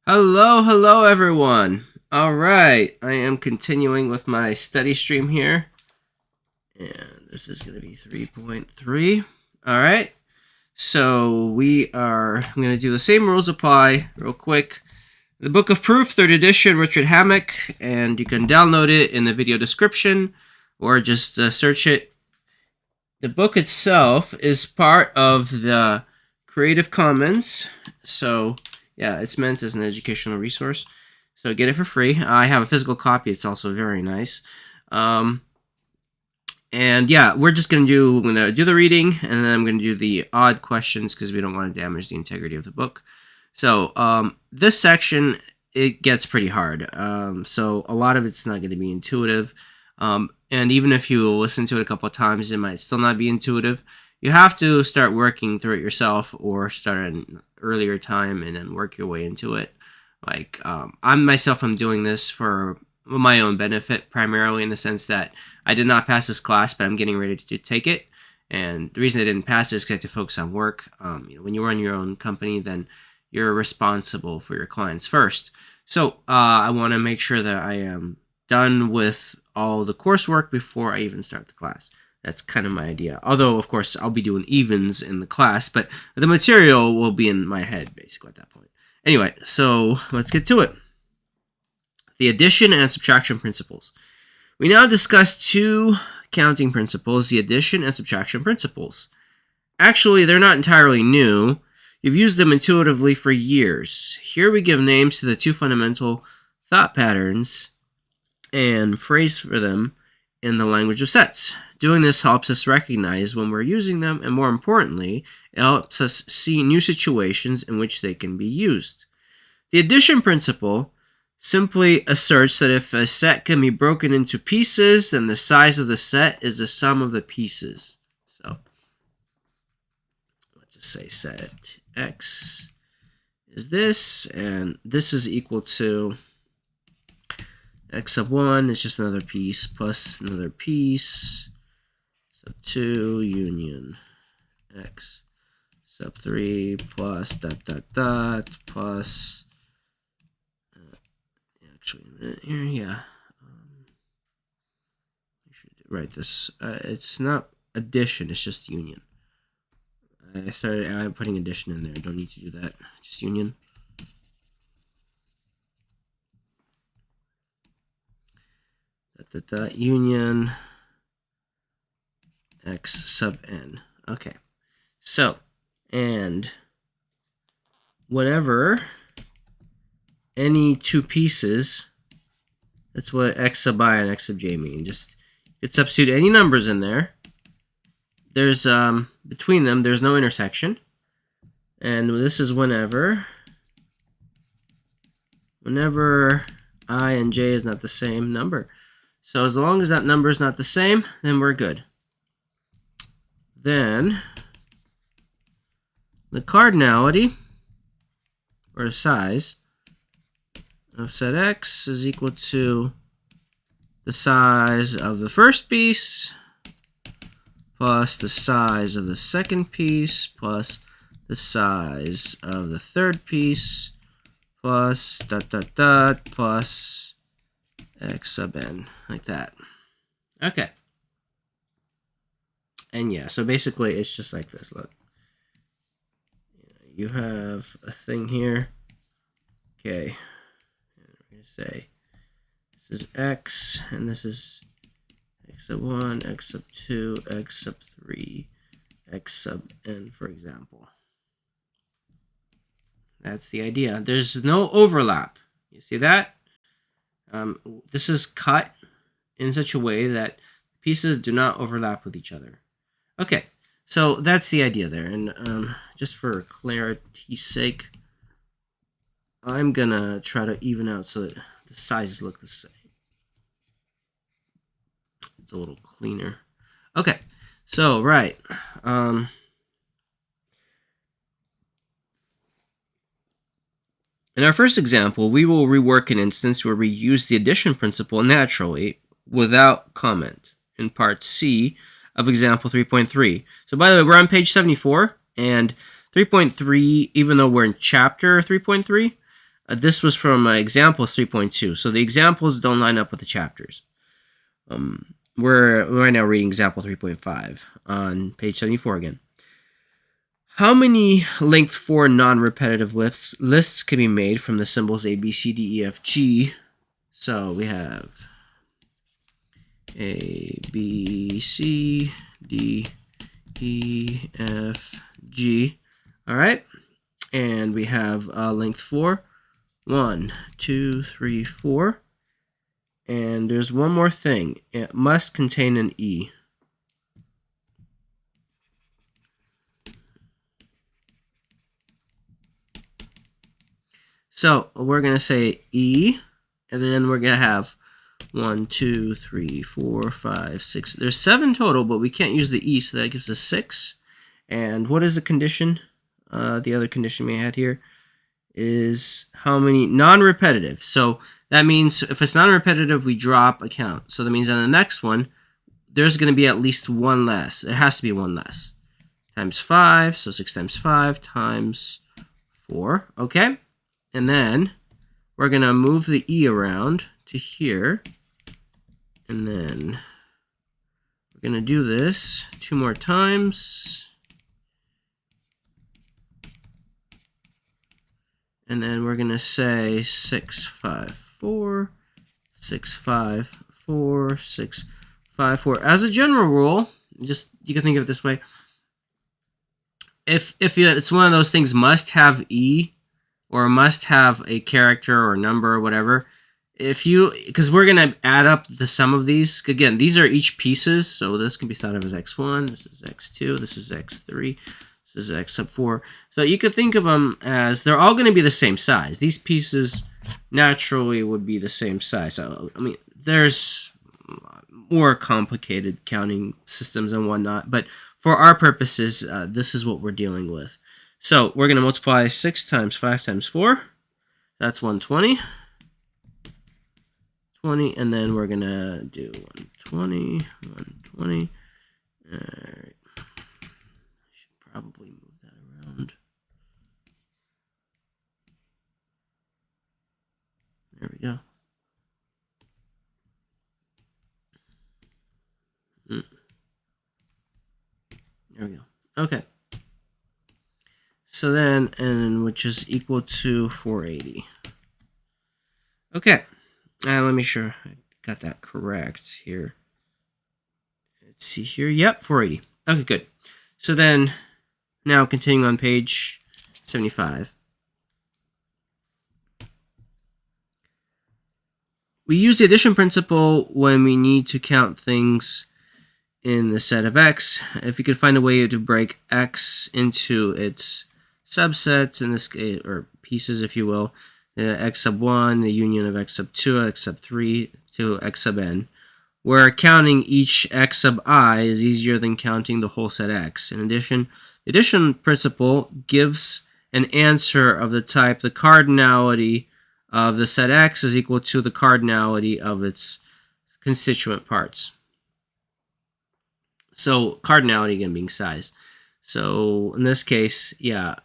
Hello everyone. All right, I am continuing with my study stream here, and this is going to be 3.3. All right, so I'm going to do the same rules apply real quick. The Book of Proof, 3rd edition, Richard Hammock, and you can download it in the video description or just search it. The book itself is part of the Creative Commons, so yeah, it's meant as an educational resource. So get it for free. I have a physical copy. It's also very nice. And yeah, we're going to do the reading, and then I'm going to do the odd questions because we don't want to damage the integrity of the book. So this section, it gets pretty hard. So a lot of it's not going to be intuitive. And even if you listen to it a couple of times, it might still not be intuitive. You have to start working through it yourself, or start at an earlier time and then work your way into it. Like I'm doing this for my own benefit, primarily in the sense that I did not pass this class, but I'm getting ready to take it. And the reason I didn't pass is because I had to focus on work. When you run your own company, then you're responsible for your clients first. So I want to make sure that I am done with all the coursework before I even start the class. That's kind of my idea. Although, of course, I'll be doing evens in the class, but the material will be in my head, basically, at that point. Anyway, so let's get to it. The addition and subtraction principles. We now discuss two counting principles, the addition and subtraction principles. Actually, they're not entirely new. You've used them intuitively for years. Here we give names to the two fundamental thought patterns and phrase for them in the language of sets. Doing this helps us recognize when we're using them, and more importantly, it helps us see new situations in which they can be used. The addition principle simply asserts that if a set can be broken into pieces, then the size of the set is the sum of the pieces. So let's just say set X is this, and this is equal to X sub 1 is just another piece plus another piece. Sub 2 union X sub 3 plus dot dot dot plus actually a minute here, yeah. I should write this. It's not addition, it's just union. I'm putting addition in there. Don't need to do that. Just union. Dot dot dot union X sub n. Okay. So, and whenever any two pieces, that's what X sub I and X sub j mean. Just substitute any numbers in there. There's between them, there's no intersection. And this is whenever I and j is not the same number. So as long as that number is not the same, then we're good. Then the cardinality, or size, of set X is equal to the size of the first piece plus the size of the second piece plus the size of the third piece plus dot dot dot plus X sub n, like that. Okay. And yeah, so basically it's just like this. Look, you have a thing here. Okay, and we're gonna say this is X, and this is X sub 1, X sub 2, X sub 3, X sub n, for example. That's the idea. There's no overlap. You see that? This is cut in such a way that pieces do not overlap with each other. Okay, so that's the idea there. And just for clarity's sake, I'm gonna try to even out so that the sizes look the same. It's a little cleaner. Okay, so right. In our first example, we will rework an instance where we use the addition principle naturally without comment in part C of example 3.3. So by the way, we're on page 74, and 3.3, even though we're in chapter 3.3, This was from examples 3.2. So the examples don't line up with the chapters. We're right now reading example 3.5 on page 74 again. How many length 4 non-repetitive lists can be made from the symbols A, B, C, D, E, F, G? So we have A, B, C, D, E, F, G. All right. And we have length 4. 1, 2, 3, 4. And there's one more thing. It must contain an E. So we're going to say E, and then we're going to have 1, 2, 3, 4, 5, 6. There's 7 total, but we can't use the E, so that gives us 6. And what is the condition? The other condition we had here is how many non-repetitive. So that means if it's non-repetitive, we drop a count. So that means on the next one, there's going to be at least one less. It has to be one less. Times 5, so 6 times 5 times 4. Okay? And then we're going to move the E around to here. And then we're going to do this 2 more times. And then we're going to say 6, 5, 4, 6, 5, 4, 6, 5, 4. As a general rule, just you can think of it this way. If it's one of those things must have E or must have a character or number or whatever, because we're going to add up the sum of these. Again, these are each pieces, so this can be thought of as x1, this is x2, this is x3. This is x sub 4. So you could think of them as they're all going to be the same size. These pieces naturally would be the same size. So, I mean, there's more complicated counting systems and whatnot, but for our purposes, this is what we're dealing with. So we're going to multiply 6 times 5 times 4. That's 120. 20, and then we're going to do 120, 120. All right. Probably move that around. There we go. There we go. Okay. So then, and which is equal to 480. Okay. Let me sure I got that correct here. Let's see here. Yep, 480. Okay, good. So then, now continuing on page 75. We use the addition principle when we need to count things in the set of x. If we could find a way to break x into its subsets, in this case, or pieces, if you will, x sub 1, the union of x sub 2, x sub 3 to x sub n, where counting each x sub I is easier than counting the whole set x. In addition, the addition principle gives an answer of the type the cardinality of the set x is equal to the cardinality of its constituent parts. So cardinality again being size. So in this case, yeah,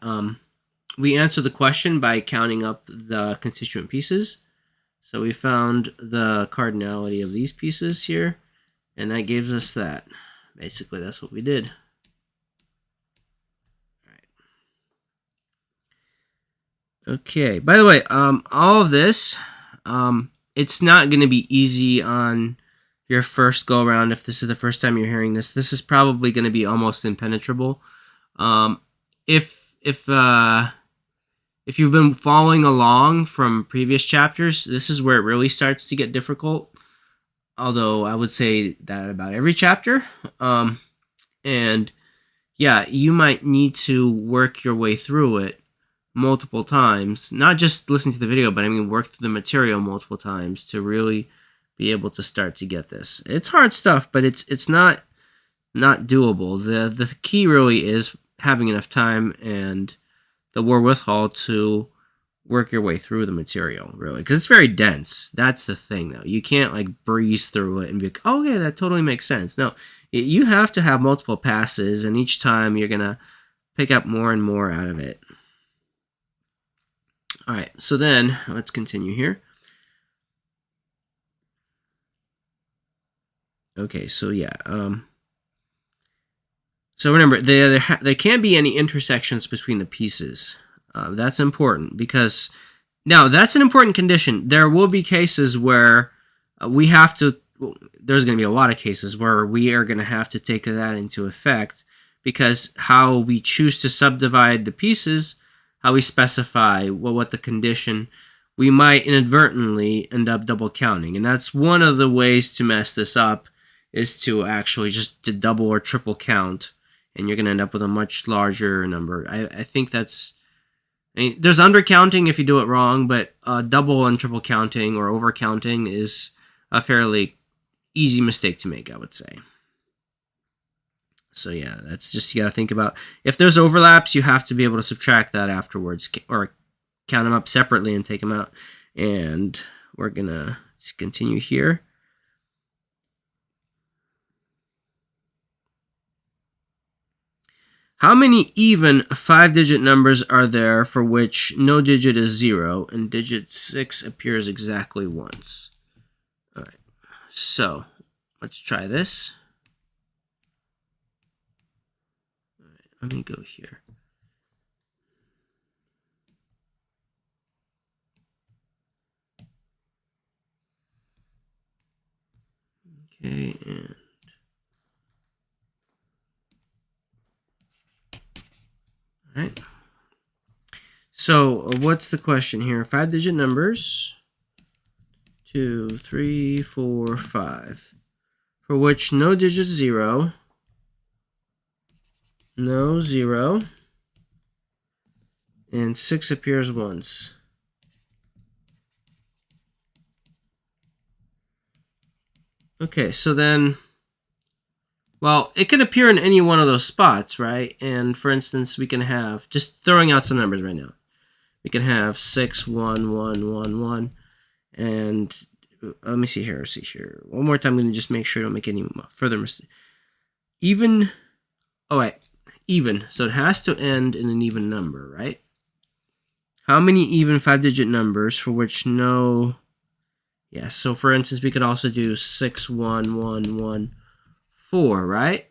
we answer the question by counting up the constituent pieces. So we found the cardinality of these pieces here, and that gives us that. Basically, that's what we did. Okay, by the way, all of this, it's not going to be easy on your first go around. If this is the first time you're hearing this, this is probably going to be almost impenetrable. If you've been following along from previous chapters, this is where it really starts to get difficult. Although I would say that about every chapter. And yeah, you might need to work your way through it multiple times, not just listen to the video, but I mean work through the material multiple times to really be able to start to get this. It's hard stuff, but it's not doable. The key really is having enough time and the wherewithal to work your way through the material, really, because it's very dense. That's the thing, though. You can't like breeze through it and be like, oh yeah, that totally makes sense. No, you have to have multiple passes, and each time you're gonna pick up more and more out of it. All right, so then let's continue here. Okay, so yeah. So remember, there can't be any intersections between the pieces. That's important because now that's an important condition. There will be cases where we have to. Well, there's going to be a lot of cases where we are going to have to take that into effect because how we choose to subdivide the pieces, how we specify what the condition, we might inadvertently end up double counting, and that's one of the ways to mess this up is to actually just to double or triple count, and you're going to end up with a much larger number. I think that's, I mean, there's undercounting if you do it wrong, but double and triple counting or overcounting is a fairly easy mistake to make, I would say. So yeah, that's just, you got to think about, if there's overlaps, you have to be able to subtract that afterwards or count them up separately and take them out. And we're going to continue here. How many even 5-digit numbers are there for which no digit is 0 and digit 6 appears exactly once? All right, so let's try this. All right, let me go here. Okay, and all right. So what's the question here? 5-digit numbers. 2, 3, 4, 5. For which no digit 0, no 0, and 6 appears once. Okay, so then, well, it can appear in any one of those spots, right? And for instance, we can have, just throwing out some numbers right now, we can have 6, 1, 1, 1, 1, and let me see here, One more time, I'm going to just make sure I don't make any further mistakes. Even, oh wait, even, so it has to end in an even number, right? How many even 5-digit numbers for which no, yeah, so for instance, we could also do 6, 1, 1, 1, 4, right?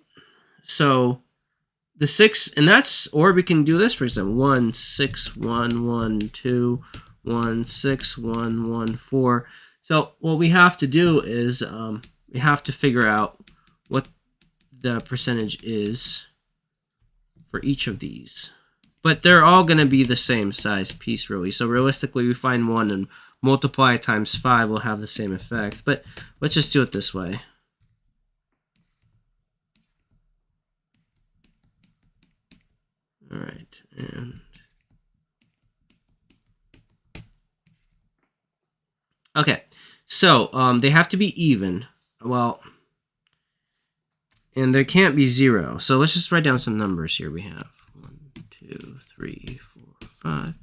So the 6, and that's, or we can do this, for example, 1, 6, 1, 1, 2, 1, 6, 1, 1, 4. So what we have to do is we have to figure out what the percentage is for each of these. But they're all going to be the same size piece, really. So realistically, we find 1 and multiply it times 5 will have the same effect. But let's just do it this way. All right, and okay, so they have to be even. Well, and there can't be 0. So let's just write down some numbers here. We have 1, 2, 3, 4, 5,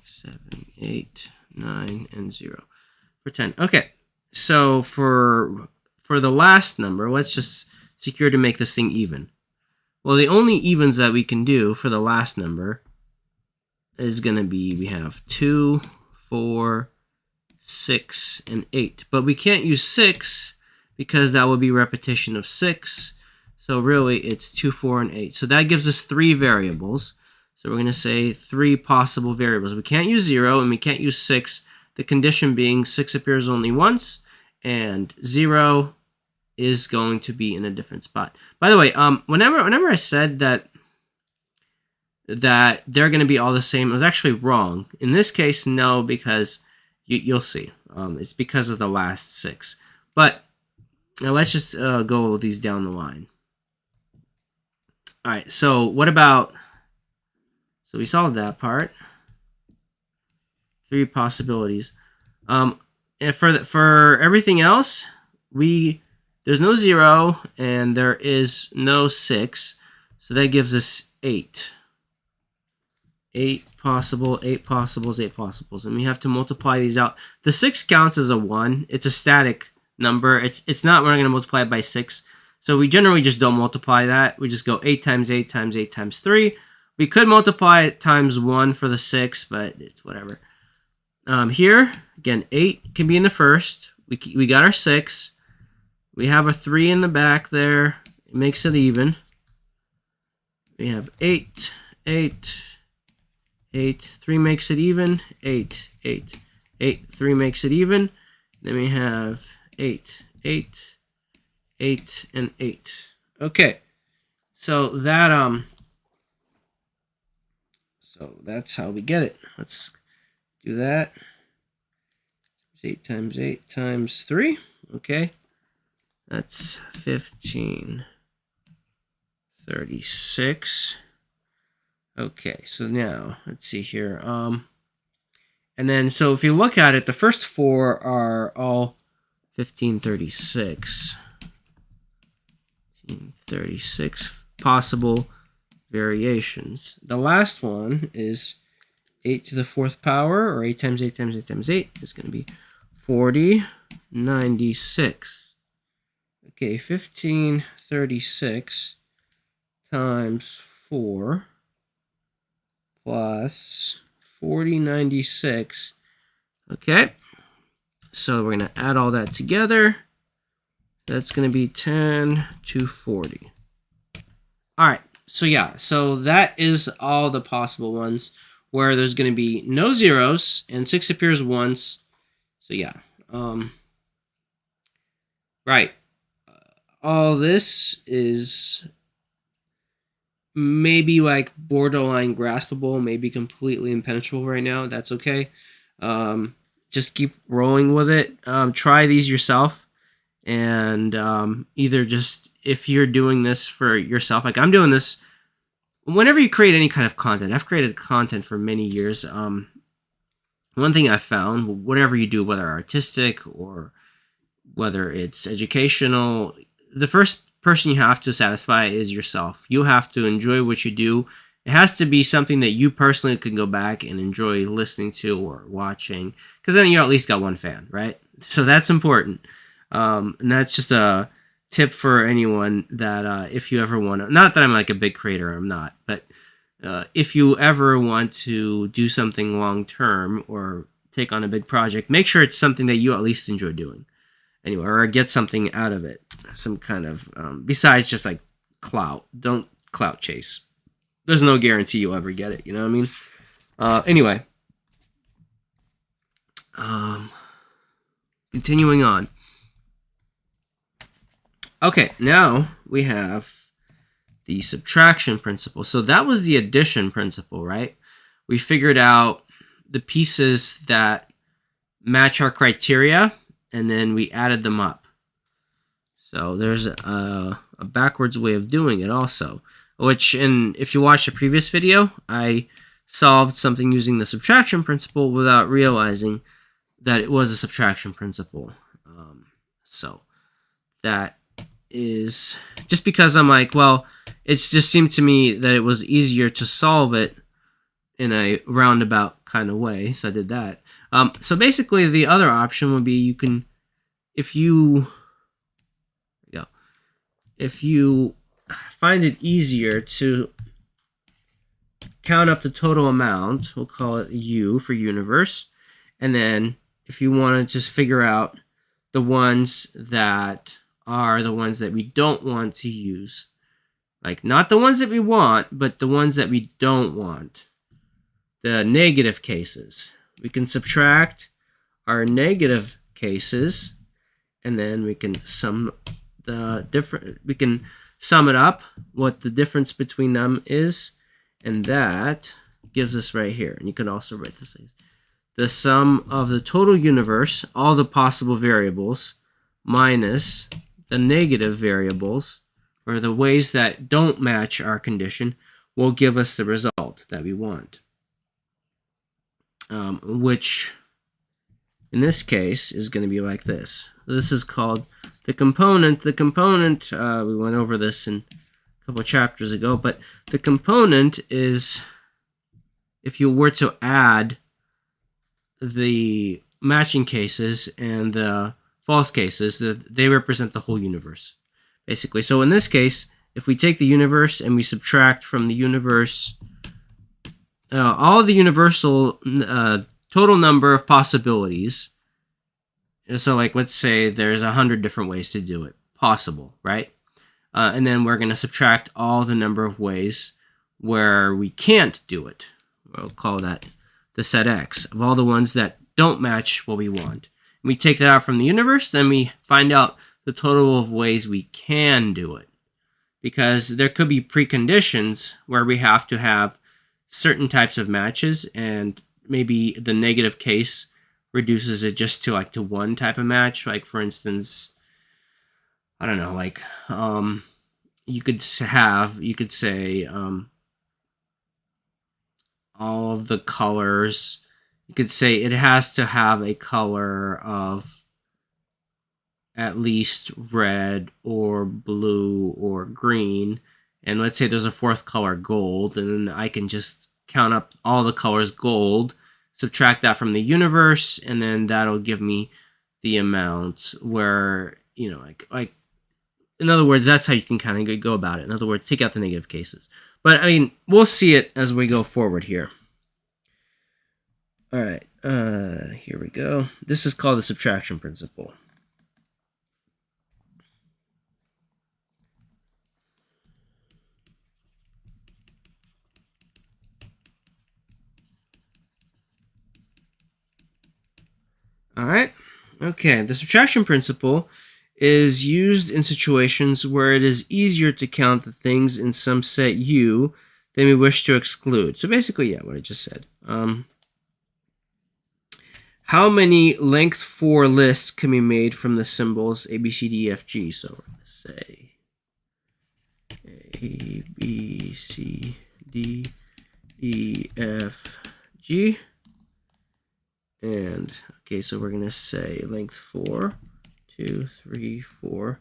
7, 8, 9, and 0 for 10. Okay, so for the last number, let's just secure to make this thing even. Well, the only evens that we can do for the last number is going to be, we have 2, 4, 6, and 8. But we can't use 6 because that would be repetition of 6. So really, it's 2, 4, and 8. So that gives us 3 variables. So we're going to say 3 possible variables. We can't use 0 and we can't use 6. The condition being 6 appears only once and 0 is going to be in a different spot. By the way, whenever I said that they're going to be all the same, it was actually wrong. In this case, no, because you'll see. It's because of the last 6. But now let's just go these down the line. All right, so what about, so we solved that part. 3 possibilities. And for everything else, there's no 0 and there is no 6, so that gives us 8. 8 possibles, 8 possibles, and we have to multiply these out. The 6 counts as a 1. It's a static number. It's not, we're not going to multiply it by 6. So we generally just don't multiply that. We just go 8 times 8 times 8 times 3. We could multiply it times 1 for the 6, but it's whatever. Here, again, 8 can be in the first. We got our 6. We have a 3 in the back there. It makes it even. We have 8, 8, 8. 3 makes it even. 8, 8, 8. 3 makes it even. Then we have 8, 8, 8, and 8. Okay. So that's how we get it. Let's do that. 8 times 8 times 3. Okay. That's 1536. Okay, so now let's see here. And then so if you look at it, the first 4 are all 1536. 1536 possible variations. The last one is 8 to the 4th power, or 8 times 8 times 8 times 8 is going to be 4096. Okay, 1536 times 4 plus 4096. Okay, so we're going to add all that together. That's going to be 10 to 40. All right, so yeah, so that is all the possible ones where there's going to be no zeros and 6 appears once. So yeah, right. All this is maybe like borderline graspable, maybe completely impenetrable right now. That's okay. Just keep rolling with it. Try these yourself. And either just, if you're doing this for yourself, like I'm doing this, whenever you create any kind of content, I've created content for many years. One thing I found, whatever you do, whether artistic or whether it's educational, the first person you have to satisfy is yourself. You have to enjoy what you do. It has to be something that you personally can go back and enjoy listening to or watching, because then you at least got one fan, right? So that's important. And that's just a tip for anyone that if you ever want to, not that I'm like a big creator, I'm not, but if you ever want to do something long term or take on a big project, make sure it's something that you at least enjoy doing anyway, or get something out of it, some kind of besides just like clout. Don't clout chase. There's no guarantee you'll ever get it, you know what I mean? Anyway, continuing on. Okay, now we have the subtraction principle. So that was the addition principle, right? We figured out the pieces that match our criteria, and then we added them up. So there's a backwards way of doing it also, which, and if you watch the previous video, I solved something using the subtraction principle without realizing that it was a subtraction principle. So that is just because I'm like, well, it just seemed to me that it was easier to solve it in a roundabout kind of way, so I did that. So basically, the other option would be you can, if you find it easier to count up the total amount, we'll call it U for universe, and then if you want to just figure out the ones that are the ones that we don't want to use, like not the ones that we want, but the ones that we don't want, the negative cases. We can subtract our negative cases, and then we can sum the different. We can sum it up, what the difference between them is, and that gives us right here. And you can also write this as the sum of the total universe, all the possible variables, minus the negative variables, or the ways that don't match our condition, will give us the result that we want. Which, in this case, is going to be like this. This is called the component. The component, we went over this in a couple of chapters ago, but the component is, if you were to add the matching cases and the false cases, they represent the whole universe, basically. So in this case, if we take the universe and we subtract from the universe all the universal total number of possibilities. So like, let's say there's 100 different ways to do it possible, right? And then we're going to subtract all the number of ways where we can't do it. We'll call that the set X of all the ones that don't match what we want. And we take that out from the universe, then we find out the total of ways we can do it. Because there could be preconditions where we have to have certain types of matches, and maybe the negative case reduces it just to like to one type of match. Like for instance, I don't know, like you could say all of the colors. You could say it has to have a color of at least red or blue or green. And let's say there's a fourth color, gold, and then I can just count up all the colors gold, subtract that from the universe, and then that'll give me the amount where, you know, like in other words, that's how you can kind of go about it. In other words, take out the negative cases. But I mean, we'll see it as we go forward here. All right, here we go. This is called the subtraction principle. All right. Okay. The subtraction principle is used in situations where it is easier to count the things in some set U than we wish to exclude. So basically, yeah, what I just said. How many length 4 lists can be made from the symbols A, B, C, D, E, F, G? So we're going to say A, B, C, D, E, F, G. And, okay, so we're going to say length 4, 2, 3, 4,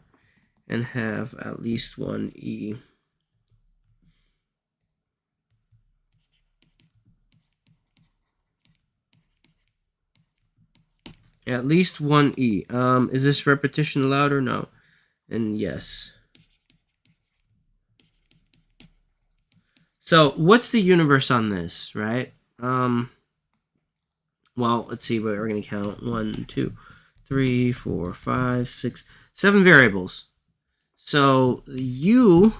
and have at least one E. At least one E. Is this repetition allowed or no? And yes. So what's the universe on this, right? Well, let's see what we're going to count. 1, 2, 3, 4, 5, 6, 7 variables. So U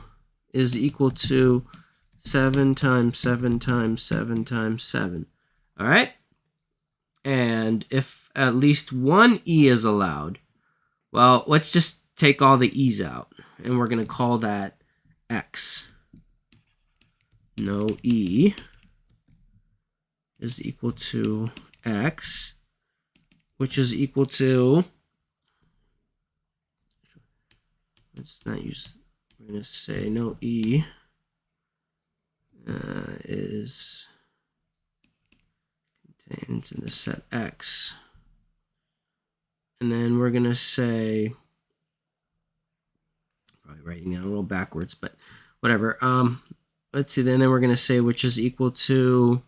is equal to 7 times 7 times 7 times 7. All right? And if at least one E is allowed, well, let's just take all the E's out. And we're going to call that X. No E is equal to X, which is equal to, let's not use, we're going to say no E is contained in the set X. And then we're going to say, probably writing it a little backwards, but whatever. Let's see, then we're going to say which is equal to,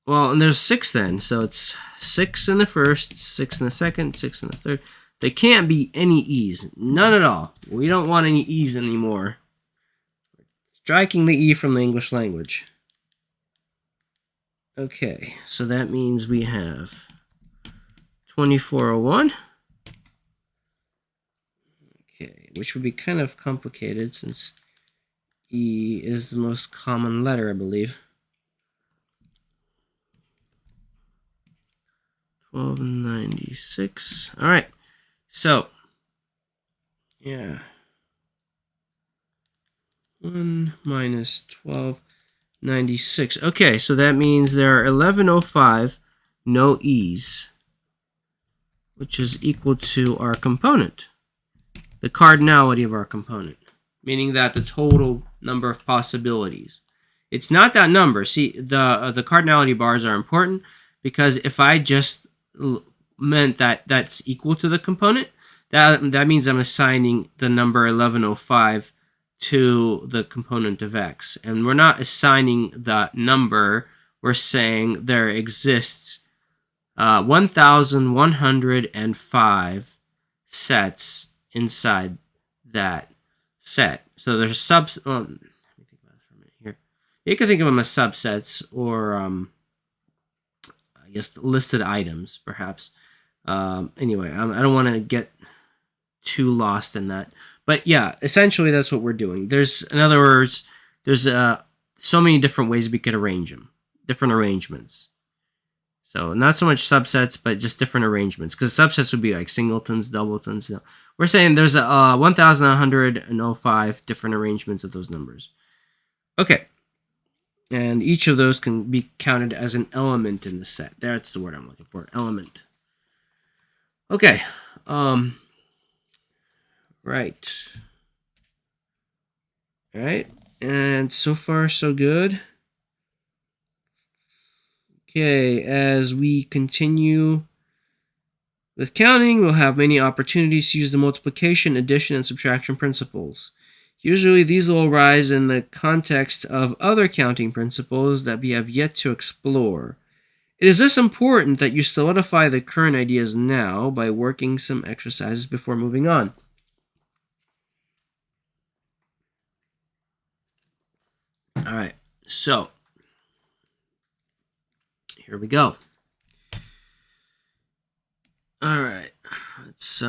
well, and there's 6 then. So it's 6 in the first, 6 in the second, 6 in the third. There can't be any E's. None at all. We don't want any E's anymore. Striking the E from the English language. Okay, so that means we have 2401. Okay, which would be kind of complicated since E is the most common letter, I believe. 1296. All right. So, yeah. 1 minus 1296. Okay, so that means there are 1105 no E's, which is equal to our component, the cardinality of our component, meaning that the total number of possibilities. It's not that number. See, the cardinality bars are important because if I just meant that that's equal to the component, that means I'm assigning the number 1105 to the component of X. And we're not assigning the number, we're saying there exists 1,105 sets inside that set. So there's let me think about this for a minute here. You can think of them as subsets or guess, listed items, perhaps. Anyway, I don't want to get too lost in that. But yeah, essentially that's what we're doing. In other words, there's so many different ways we could arrange them, different arrangements. So not so much subsets, but just different arrangements. Because subsets would be like singletons, doubletons. No. We're saying there's 1,105 different arrangements of those numbers. Okay. And each of those can be counted as an element in the set. That's the word I'm looking for, element. Okay. Right. All right. And so far, so good. Okay, as we continue with counting, we'll have many opportunities to use the multiplication, addition, and subtraction principles. Usually, these will arise in the context of other counting principles that we have yet to explore. It is thus important that you solidify the current ideas now by working some exercises before moving on. All right, so here we go. All right, let's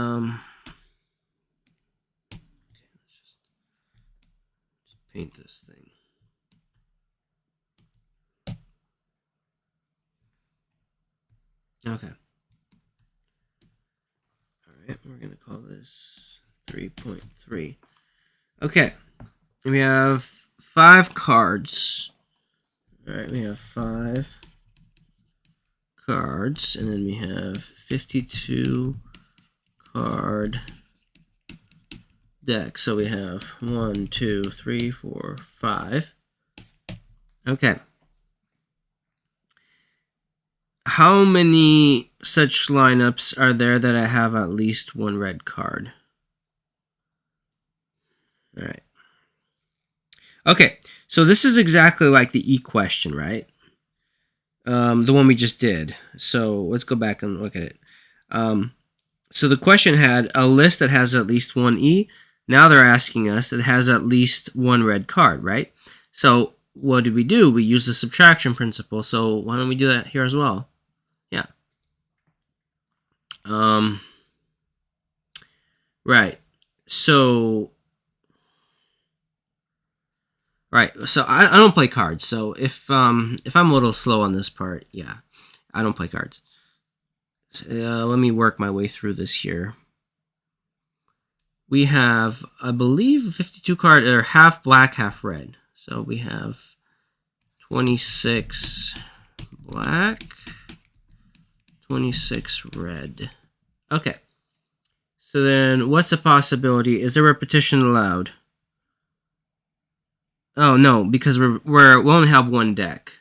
paint this thing. Okay. All right, we're going to call this 3.3. Okay, we have 5 cards. All right, we have 5 cards, and then we have 52 card deck. So we have 1, 2, 3, 4, 5. Okay. How many such lineups are there that I have at least 1 red card? All right. Okay, so this is exactly like the E question, right? The one we just did. So let's go back and look at it. So the question had a list that has at least 1 E. Now they're asking us it has at least 1 red card, right? So what did we do? We used the subtraction principle. So why don't we do that here as well? Yeah. Right. So I don't play cards. So if I'm a little slow on this part, yeah, I don't play cards. So, let me work my way through this here. We have, I believe, 52 card, or half black, half red. So we have 26 black, 26 red. Okay. So then what's the possibility? Is there repetition allowed? Oh no, because we only have 1 deck.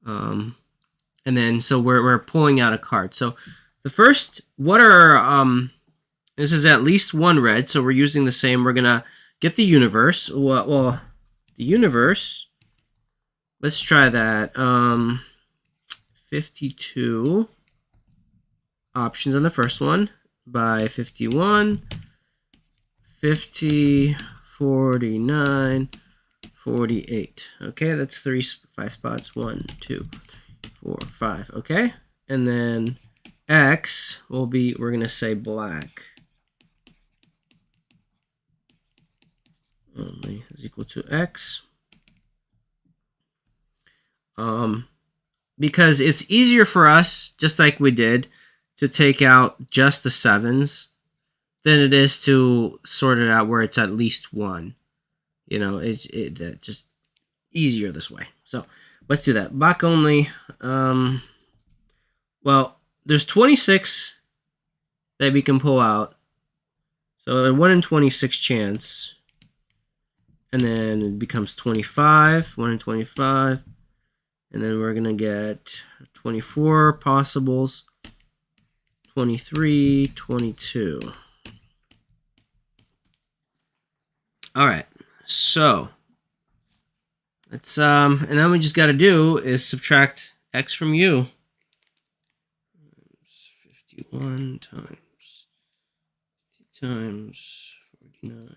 And then so we're pulling out a card. So the first, what are this is at least 1 red, so we're using the same. We're gonna get the universe. Well, the universe. Let's try that. 52 options on the first one by 51, 50, 49, 48. Okay, that's 5 spots. 1, 2, 4, 5. Okay, and then X will be, we're gonna say black. Only is equal to X. Because it's easier for us, just like we did, to take out just the 7s than it is to sort it out where it's at least 1. You know, it's just easier this way. So let's do that. Black only. Well, there's 26 that we can pull out. So a 1 in 26 chance. And then it becomes 25. 1 in 25. And then we're going to get 24 possibles. 23, 22. All right. So let's and then we just got to do is subtract X from U. 51 times 49.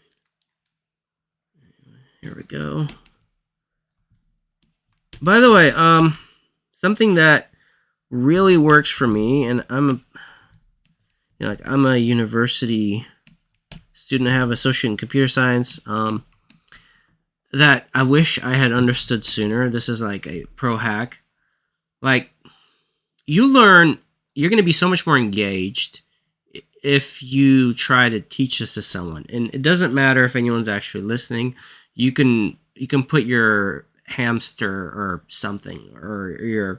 Here we go. By the way, something that really works for me, and I'm a university student. I have associate in computer science. That I wish I had understood sooner. This is like a pro hack. Like, you're going to be so much more engaged if you try to teach this to someone. And it doesn't matter if anyone's actually listening. You can put your hamster or something, or your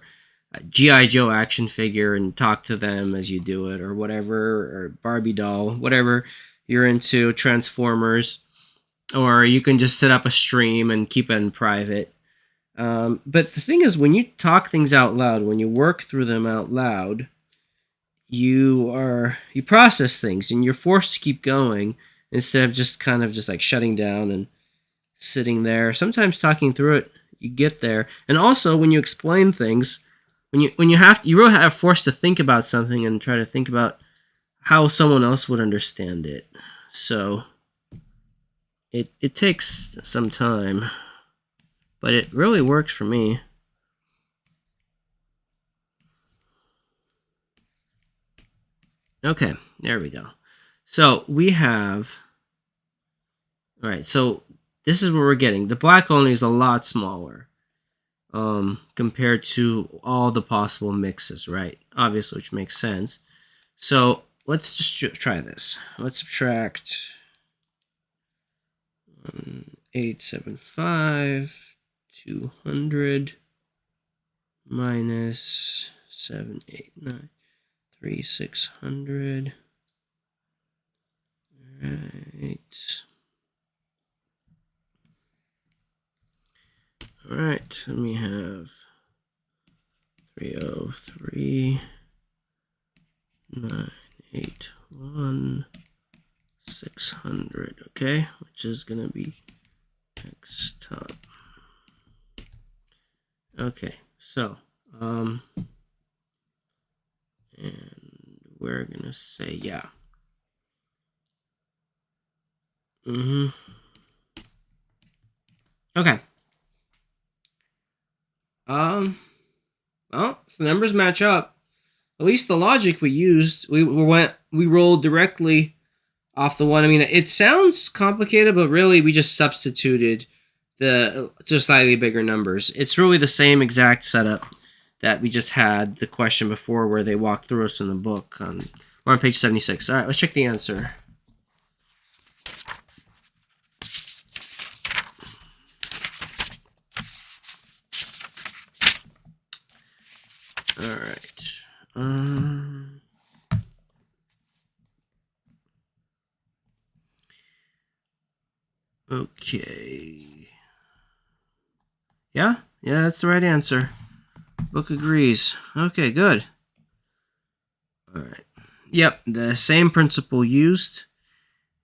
G.I. Joe action figure, and talk to them as you do it, or whatever, or Barbie doll, whatever you're into, Transformers. Or you can just set up a stream and keep it in private. But the thing is, when you talk things out loud, when you work through them out loud, you process things, and you're forced to keep going instead of just kind of just like shutting down and sitting there. Sometimes talking through it, you get there. And also, when you explain things, you really have forced to think about something and try to think about how someone else would understand it. So it takes some time, but it really works for me. Okay, there we go. So we have, all right, so this is what we're getting. The black only is a lot smaller compared to all the possible mixes, right? Obviously, which makes sense. So let's just try this. Let's subtract 875, 200 minus 789, 3600. Right. All right, let me have 303, 981, 600, okay, which is gonna be x top. Okay, so and we're gonna say yeah. Okay. Well, the numbers match up. At least the logic we used, we rolled directly off the one. I mean, it sounds complicated, but really we just substituted the just slightly bigger numbers. It's really the same exact setup that we just had the question before, where they walked through us in the book. We're on page 76. All right, let's check the answer. All right. Okay. Yeah, that's the right answer. Book agrees. Okay, good. All right. Yep, the same principle used,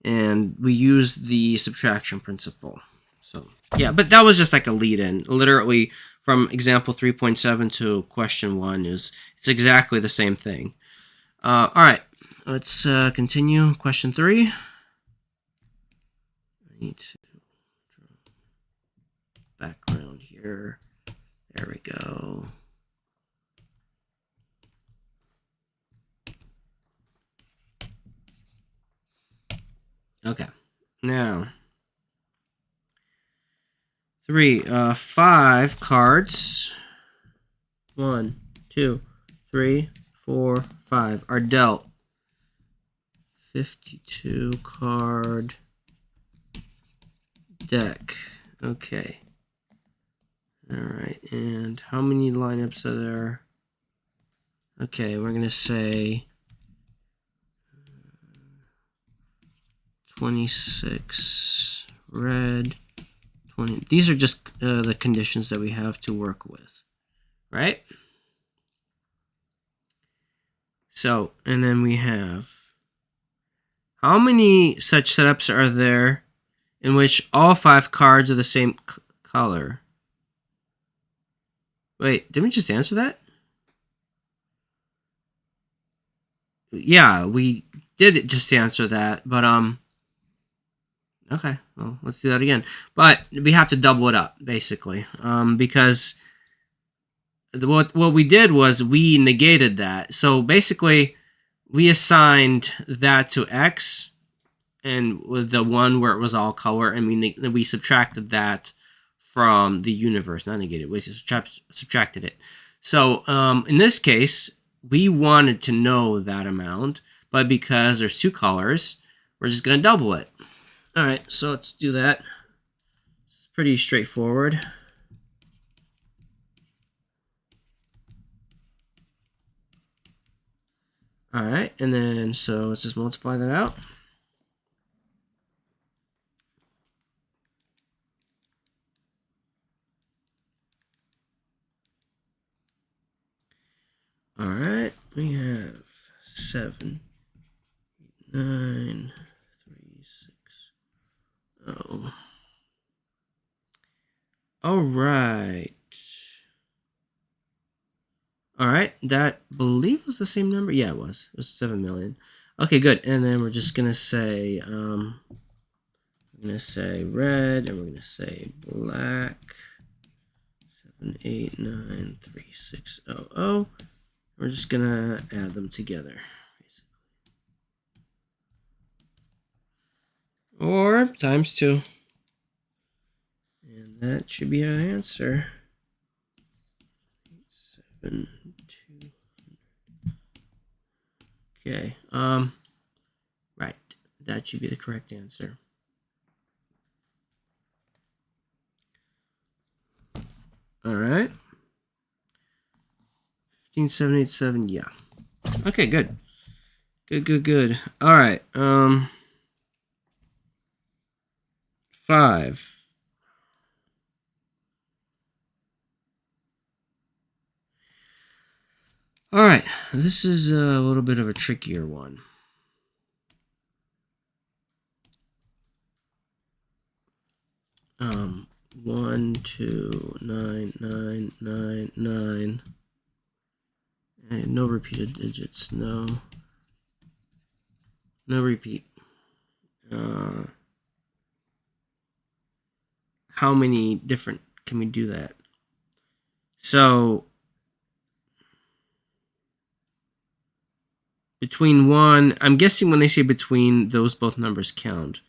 and we used the subtraction principle. So, yeah, but that was just like a lead-in. Literally, from example 3.7 to question 1 it's exactly the same thing. All right, let's continue. Question 3. I need to draw background here. There we go. Okay, now 5 cards. 1, 2, 3, 4, 5 are dealt 52 card deck. Okay. All right, and how many lineups are there? Okay, we're gonna say 26 red, 20. These are just the conditions that we have to work with, right? So, and then we have, how many such setups are there in which all 5 cards are the same color? Wait, didn't we just answer that? Yeah, we did just answer that, but okay, well, let's do that again. But we have to double it up, basically, because what we did was we negated that. So basically, we assigned that to X, and with the one where it was all color, and we subtracted that from the universe, not negated. We subtracted it. So in this case, we wanted to know that amount, but because there's two colors, we're just going to double it. All right, so let's do that. It's pretty straightforward. All right, and then so let's just multiply that out. All right, we have 7, 9, 3, 6. Oh. All right. All right, that I believe was the same number. Yeah, it was. It was 7 million. Okay, good. And then we're just gonna say red, and we're gonna say black. 7, 8, 9, 3, 6, 0, 0. We're just gonna add them together, basically. Or times 2. And that should be our answer. 7, 2. Okay. Right. That should be the correct answer. All right. 15787. Yeah. Okay. Good. Good. All right. 5. All right. This is a little bit of a trickier one. Um. 1, 2, 9, 9, 9, 9. And no repeated digits. No repeat. How many different can we do that? So between 1, I'm guessing when they say between, those both numbers count.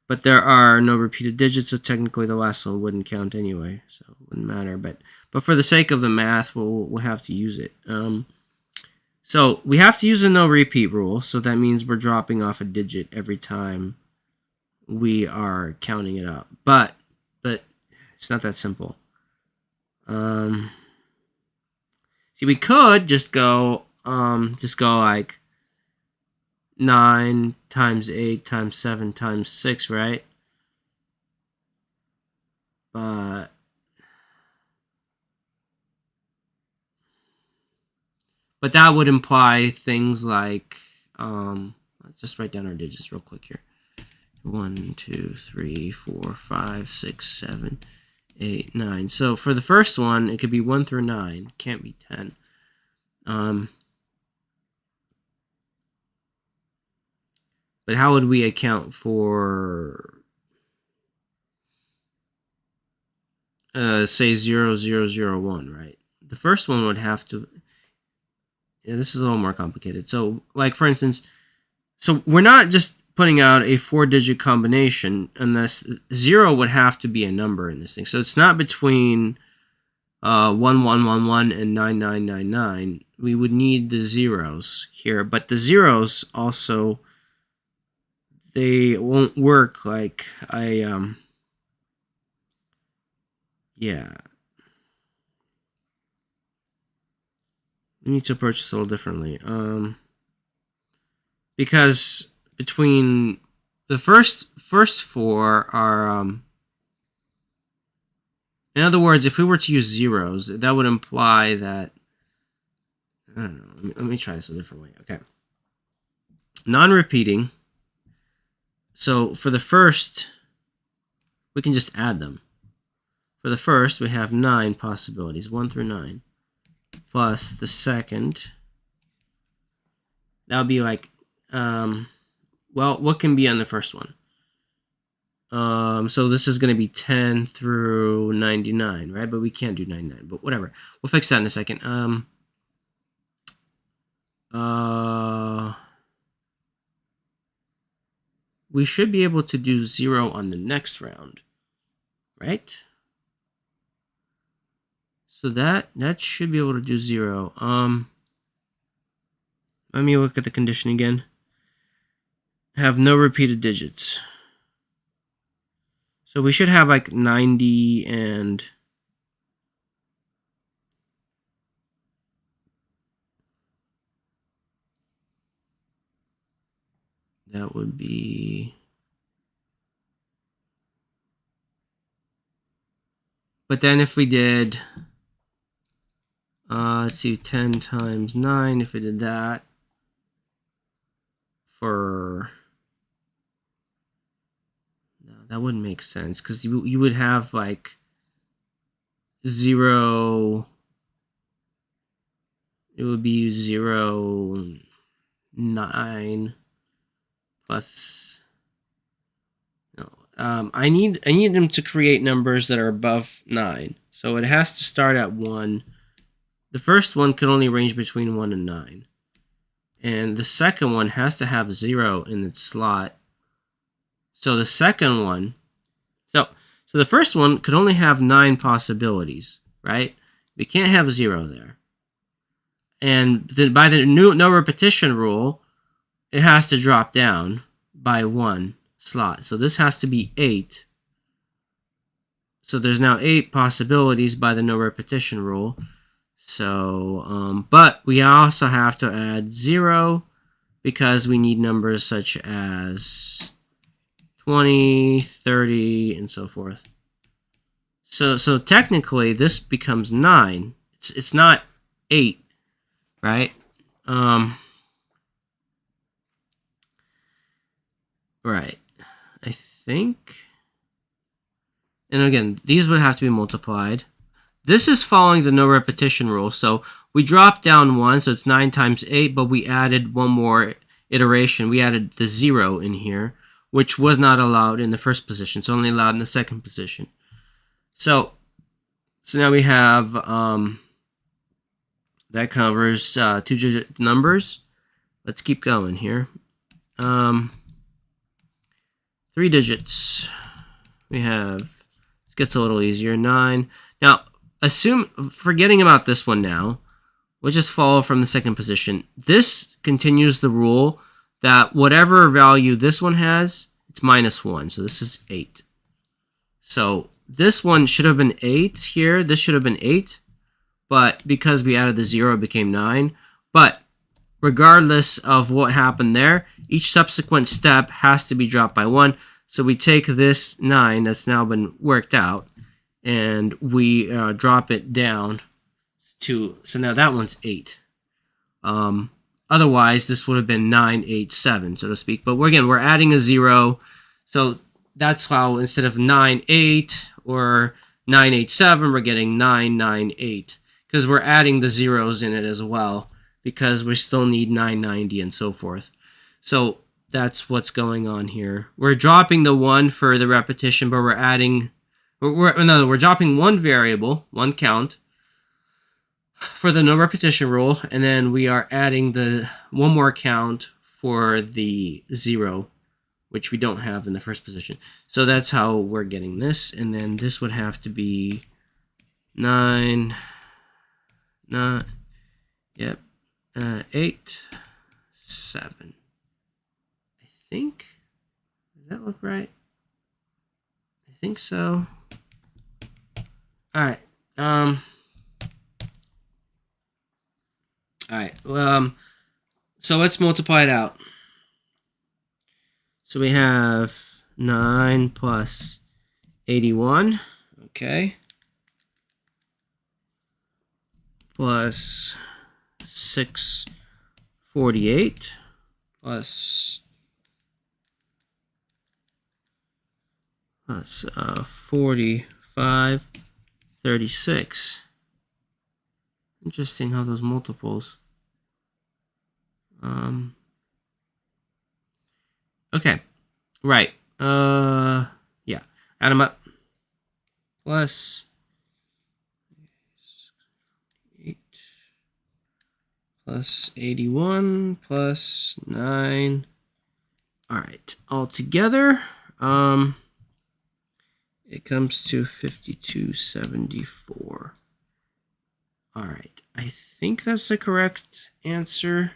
But there are no repeated digits, so technically the last one wouldn't count anyway, so it wouldn't matter. But for the sake of the math, we'll have to use it. So we have to use a no repeat rule, so that means we're dropping off a digit every time we are counting it up. But it's not that simple. See, we could just go like 9 times 8 times 7 times 6, right? But that would imply things like, let's just write down our digits real quick here. 1, 2, 3, 4, 5, 6, 7, 8, 9. So for the first one, it could be 1 through 9. Can't be 10. But how would we account for, say 0, 0, 0, 1, right? The first one would have to. Yeah, this is a little more complicated. So, like for instance, so we're not just putting out a 4-digit combination, unless 0 would have to be a number in this thing. So it's not between 1111 and 9999. We would need the zeros here, but the zeros also, they won't work like yeah. We need to approach this a little differently. Because between the first 4 are, in other words, if we were to use zeros, that would imply that, I don't know, let me try this a different way. Okay. Non-repeating. So for the first, we can just add them. For the first, we have 9 possibilities, 1 through 9. Plus the second, that would be like, well, what can be on the first one? So this is going to be 10 through 99, right? But we can't do 99, but whatever. We'll fix that in a second. We should be able to do 0 on the next round, right? So that should be able to do 0. Let me look at the condition again. Have no repeated digits. So we should have like 90 and that would be, but then if we did, let's see, 10 times 9, if we did that for, no, that wouldn't make sense, because you would have like 0, it would be 0, 9 plus, no, I need them to create numbers that are above 9. So it has to start at 1. The first one can only range between 1 and 9. And the second one has to have 0 in its slot. So the second one, so the first one could only have 9 possibilities, right? We can't have 0 there. And then by the no repetition rule, it has to drop down by 1 slot. So this has to be 8. So there's now 8 possibilities by the no repetition rule. So, but we also have to add 0 because we need numbers such as 20, 30, and so forth. So technically this becomes 9. It's not 8, right? Right. I think. And again, these would have to be multiplied. This is following the no repetition rule. So we dropped down 1, so it's 9 times 8, but we added one more iteration. We added the 0 in here, which was not allowed in the first position. It's only allowed in the second position. So now we have, that covers 2-digit numbers. Let's keep going here. 3 digits. We have, this gets a little easier, 9. Now, forgetting about this one now, we'll just follow from the second position. This continues the rule that whatever value this one has, it's -1. So this is 8. So this one should have been 8 here. This should have been 8. But because we added the 0, it became 9. But regardless of what happened there, each subsequent step has to be dropped by 1. So we take this 9 that's now been worked out, and we drop it down to, so now that one's 8. Otherwise, this would have been 9, 8, 7, so to speak. But we're adding a 0. So that's how instead of 9, 8 or 9, 8, 7, we're getting 9, 9, 8. Because we're adding the zeros in it as well, because we still need 990 and so forth. So that's what's going on here. We're dropping the 1 for the repetition, but we're adding, we're dropping one variable, one count, for the no repetition rule, and then we are adding the one more count for the 0, which we don't have in the first position. So that's how we're getting this, and then this would have to be 9, 8, 7. I think. Does that look right? I think so. All right. All right. So let's multiply it out. So we have 9 plus 81. Okay. Plus 648 plus 45 36. Interesting how those multiples. Okay, right. Yeah, Add them up. Plus 8 plus 81 plus 9. All right, all together, it comes to 5274. All right, I think that's the correct answer.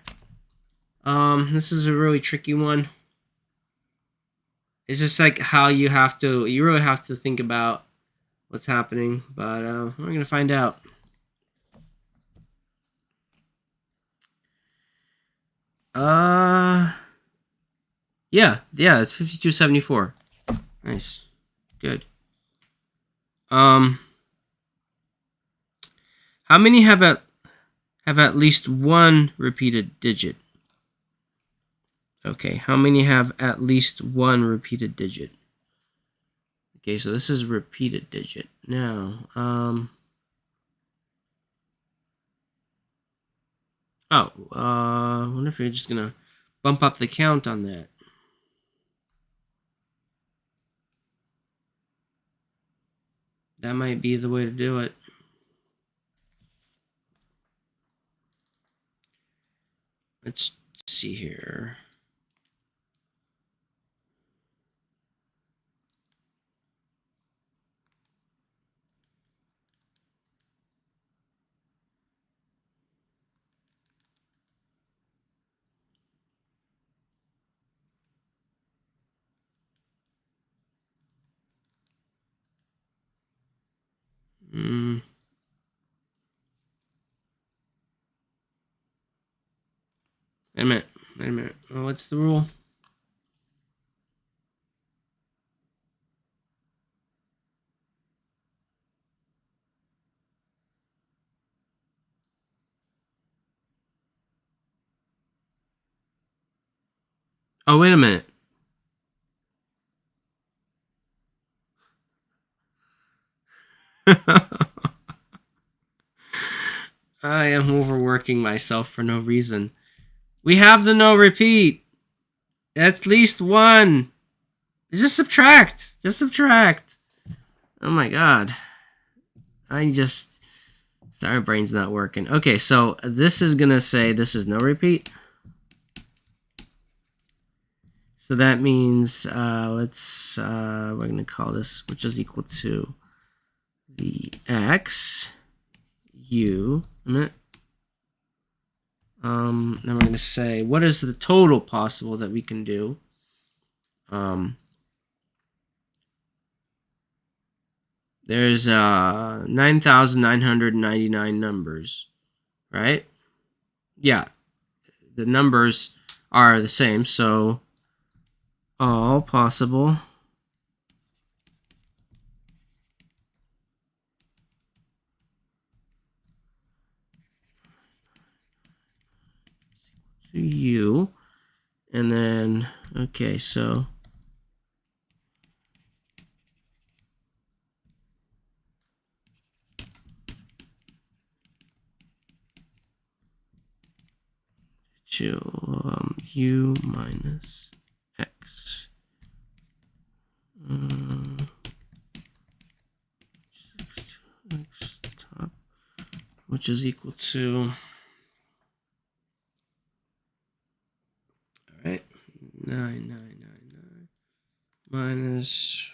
This is a really tricky one. It's just like how you really have to think about what's happening, but we're gonna find out. Yeah, it's 5274. Nice, good. How many have at least one repeated digit? Okay, how many have at least one repeated digit? Okay, so this is repeated digit. Now, I wonder if you're just gonna bump up the count on that. That might be the way to do it. Let's see here. Wait a minute. Oh, what's the rule? Oh, wait a minute. I am overworking myself for no reason. We have the no repeat. At least one. Just subtract. Oh my god. Sorry, brain's not working. Okay, so this is gonna say this is no repeat. So that means we're gonna call this, which is equal to the x u. Then we're gonna say what is the total possible that we can do. There's 9,999 numbers, right? Yeah, the numbers are the same, so all possible to u, and then okay, so u minus x x top, which is equal to, all right, 9999 minus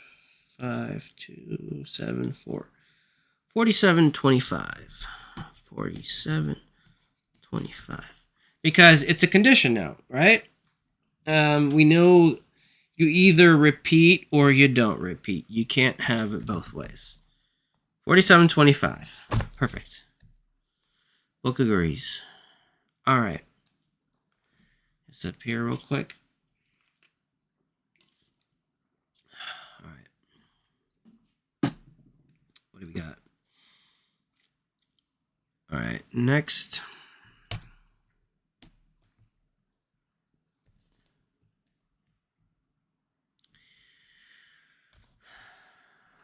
5274, 4725. 4725. Because it's a condition now, right? We know you either repeat or you don't repeat. You can't have it both ways. 4725. Perfect. Book agrees. All right. It's up here real quick. All right. What do we got? All right. Next.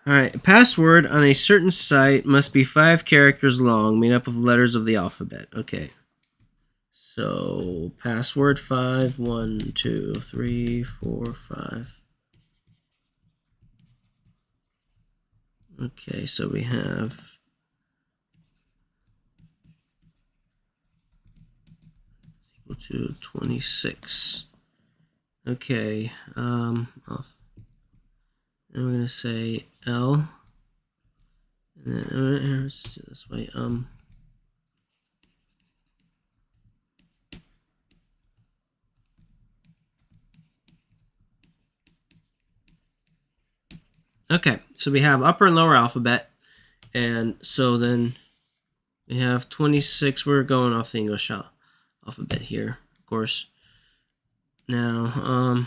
All right, a password on a certain site must be 5 characters long, made up of letters of the alphabet. Okay. So, password 5, 1, 2, 3, 4, 5. Okay, so we have equal to 26. Okay, and we're gonna say L, and then let's do it this way. Okay, so we have upper and lower alphabet, and so then we have 26. We're going off the English alphabet here, of course. Now,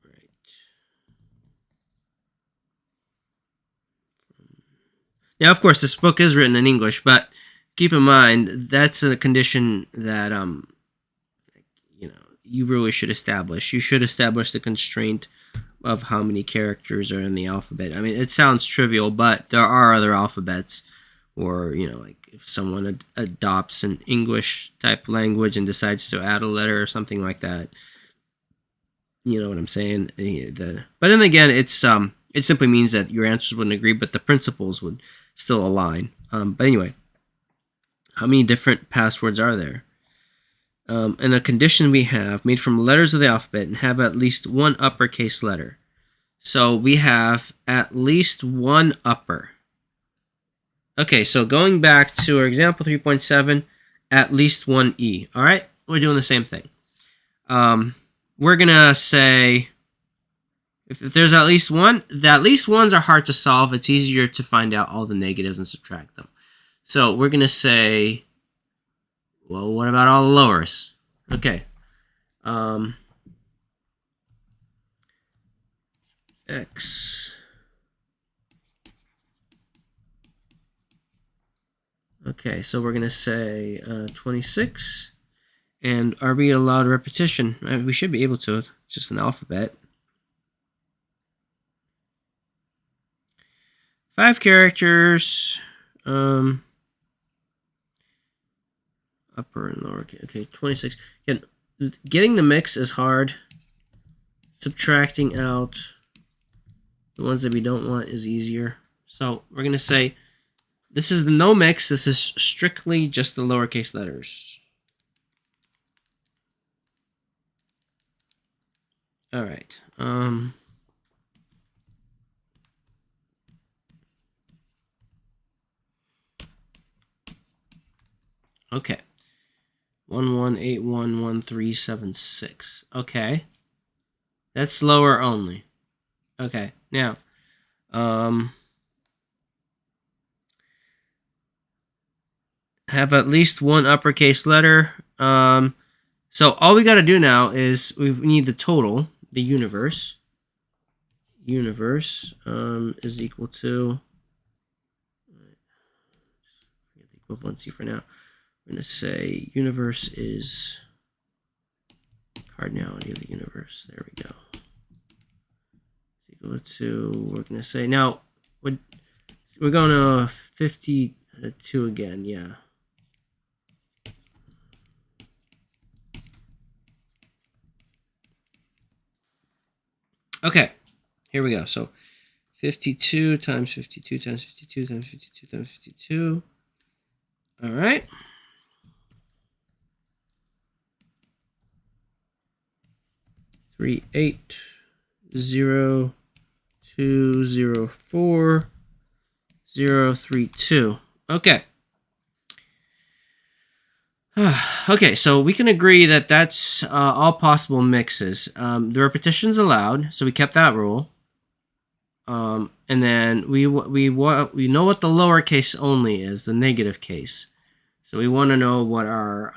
right. Now, of course, this book is written in English, but keep in mind that's a condition that you really should establish. You should establish the constraint of how many characters are in the alphabet. I mean, it sounds trivial, but there are other alphabets, or like if someone adopts an English type language and decides to add a letter or something like that. You know what I'm saying? But then again, it simply means that your answers wouldn't agree, but the principles would still align. But anyway, how many different passwords are there? And a condition we have made from letters of the alphabet and have at least one uppercase letter. So we have at least one upper. Okay, so going back to our example 3.7, at least one E. All right, we're doing the same thing. We're going to say if there's at least one, the at least ones are hard to solve. It's easier to find out all the negatives and subtract them. So we're going to say, well, what about all the lowers? Okay. X. Okay, so we're going to say 26. And are we allowed repetition? We should be able to. It's just an alphabet. 5 characters. Upper and lower. Okay, 26. Again, getting the mix is hard. Subtracting out the ones that we don't want is easier. So we're going to say this is the no mix. This is strictly just the lowercase letters. All right. Okay. 11811376. Okay. That's lower only. Okay. Now, have at least one uppercase letter. So all we got to do now is we need the total, the universe. Universe is equal to, forget the equivalency for now. We're going to say universe is cardinality of the universe. There we go. It's equal to, we're going to say, now, we're going to 52 again, yeah. Okay, here we go. So 52 times 52 times 52 times 52 times 52. All right. Three 8 0 2 0 4 0 3 2. Okay. Okay, so we can agree that that's all possible mixes. The repetition's allowed, so we kept that rule. And then we know what the lowercase only is, the negative case. So we want to know what our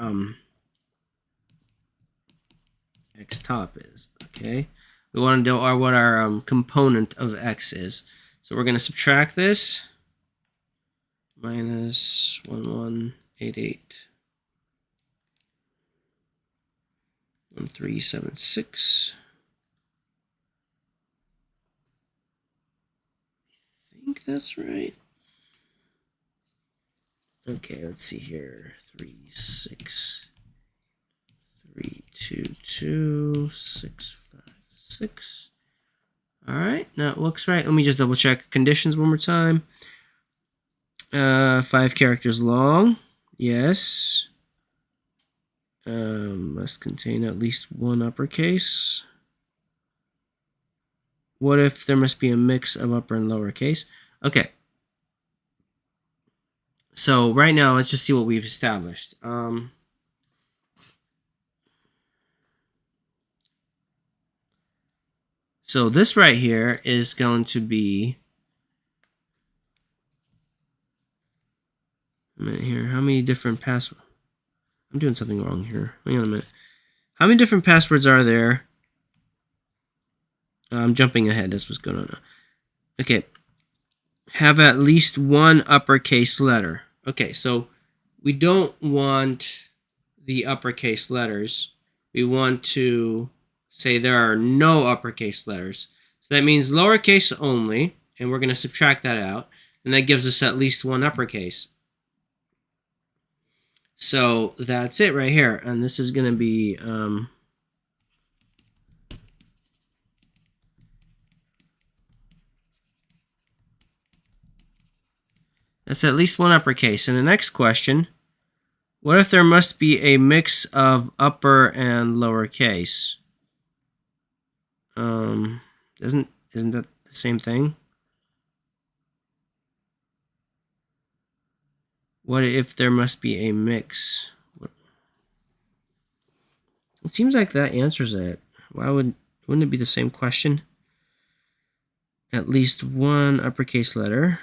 x top is. Okay, we want to know what our component of x is. So we're going to subtract this. Minus 1188. 1376. I think that's right. Okay, let's see here. 3 6 322,656. All right, now it looks right. Let me just double check conditions one more time. 5 characters long. Yes. Must contain at least one uppercase. What if there must be a mix of upper and lowercase? Okay. So right now, let's just see what we've established. So this right here is going to be... A minute here. How many different passwords? I'm doing something wrong here. Hang on a minute. How many different passwords are there? I'm jumping ahead. That's what's going on now. Okay. Have at least one uppercase letter. Okay, so we don't want the uppercase letters. We want to say there are no uppercase letters. So that means lowercase only, and we're going to subtract that out, and that gives us at least one uppercase. So that's it right here, and this is going to be that's at least one uppercase. And the next question, what if there must be a mix of upper and lowercase? Isn't that the same thing? What if there must be a mix? It seems like that answers it. Wouldn't it be the same question? At least one uppercase letter.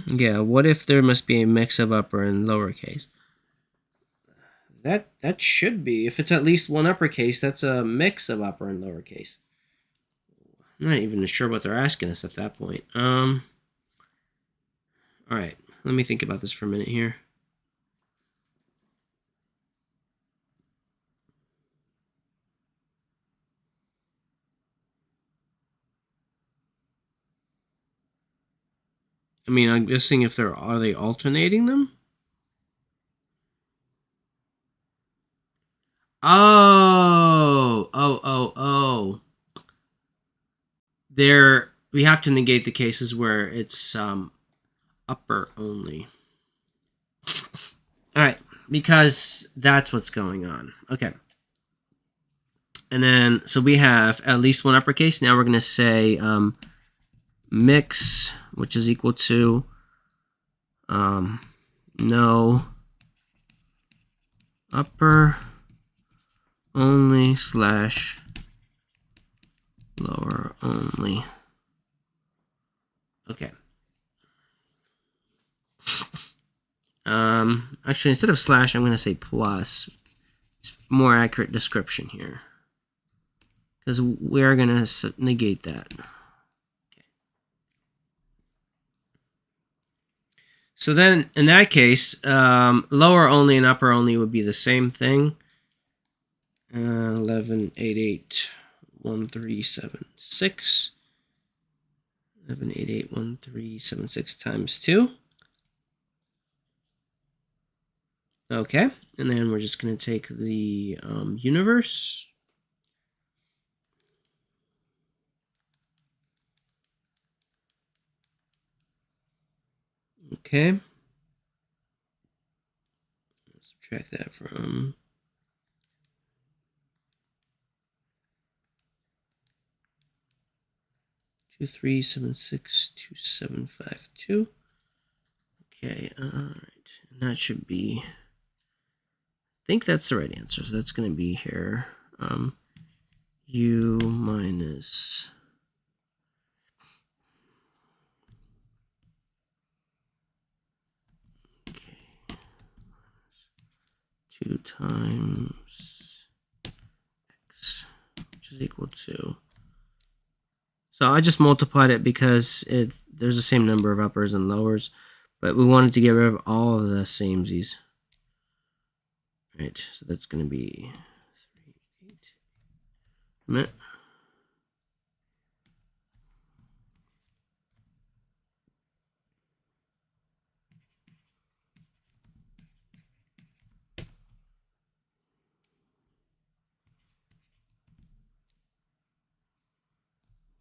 Yeah, what if there must be a mix of upper and lowercase? That should be. If it's at least one uppercase, that's a mix of upper and lowercase. I'm not even sure what they're asking us at that point. All right, let me think about this for a minute here. I mean, I'm guessing if are they alternating them? Oh. We have to negate the cases where it's upper only. All right, because that's what's going on. Okay. And then, so we have at least one uppercase. Now we're going to say mix, which is equal to no upper only slash lower only. Okay. Actually, instead of slash, I'm going to say plus. It's more accurate description here, because we're going to negate that. Okay. So then, in that case, lower only and upper only would be the same thing. 11881376. 11881376 times 2. Okay, and then we're just going to take the universe. Okay. Subtract that from 23762752. Okay, all right, and that should be. I think that's the right answer. So that's going to be here. U minus. Okay. 2 times x, which is equal to. So I just multiplied it because there's the same number of uppers and lowers, but we wanted to get rid of all of the samesies. Right, so that's going to be 3, 8. A minute.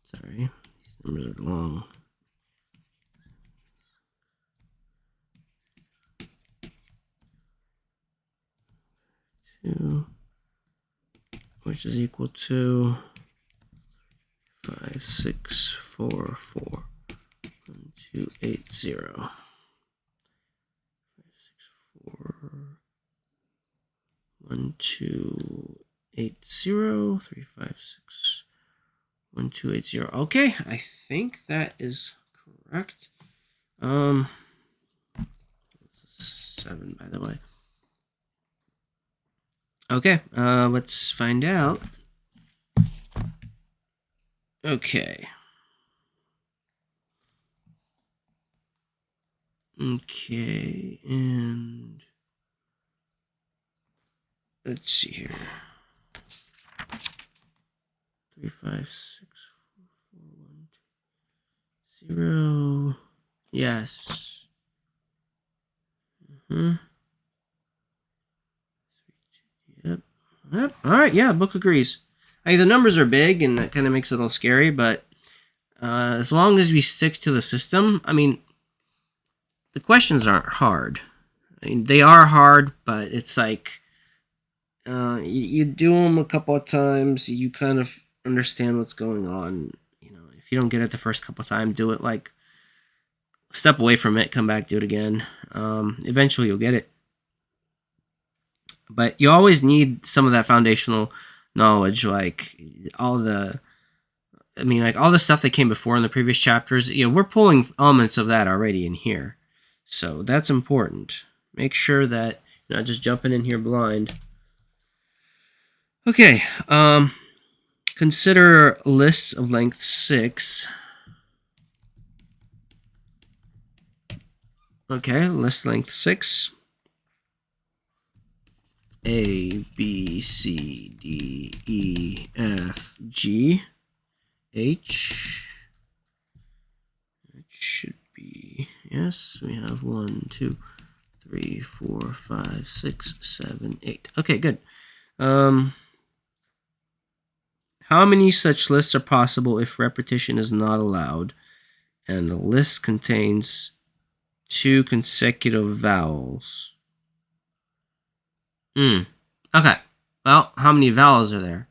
Sorry, these numbers are long. Two, which is equal to 5, 6, 4, 4, 1, 2, 8, 0. 5, 6, 4, 1, 2, 8, 0, 3, 5, 6, 1, 2, 8, 0. Okay, I think that is correct. This is 7, by the way. Okay, let's find out. Okay. Okay, and let's see here. 3, 5, 6, 4, 4, 1, 2, 0. Yes. Yep. Yep. All right. Yeah, book agrees. The numbers are big, and that kind of makes it a little scary. But as long as we stick to the system, I mean, the questions aren't hard. I mean, they are hard, but it's like you do them a couple of times, you kind of understand what's going on. You know, if you don't get it the first couple of times, do it like step away from it, come back, do it again. Eventually, you'll get it. But you always need some of that foundational knowledge, like all the stuff that came before in the previous chapters. You know, we're pulling elements of that already in here, so that's important. Make sure that you're not just jumping in here blind. Okay, consider lists of length 6. Okay, list length 6. A, B, C, D, E, F, G, H. It should be, yes, we have 1, 2, 3, 4, 5, 6, 7, 8. Okay, good. How many such lists are possible if repetition is not allowed and the list contains 2 consecutive vowels? Okay. Well, how many vowels are there?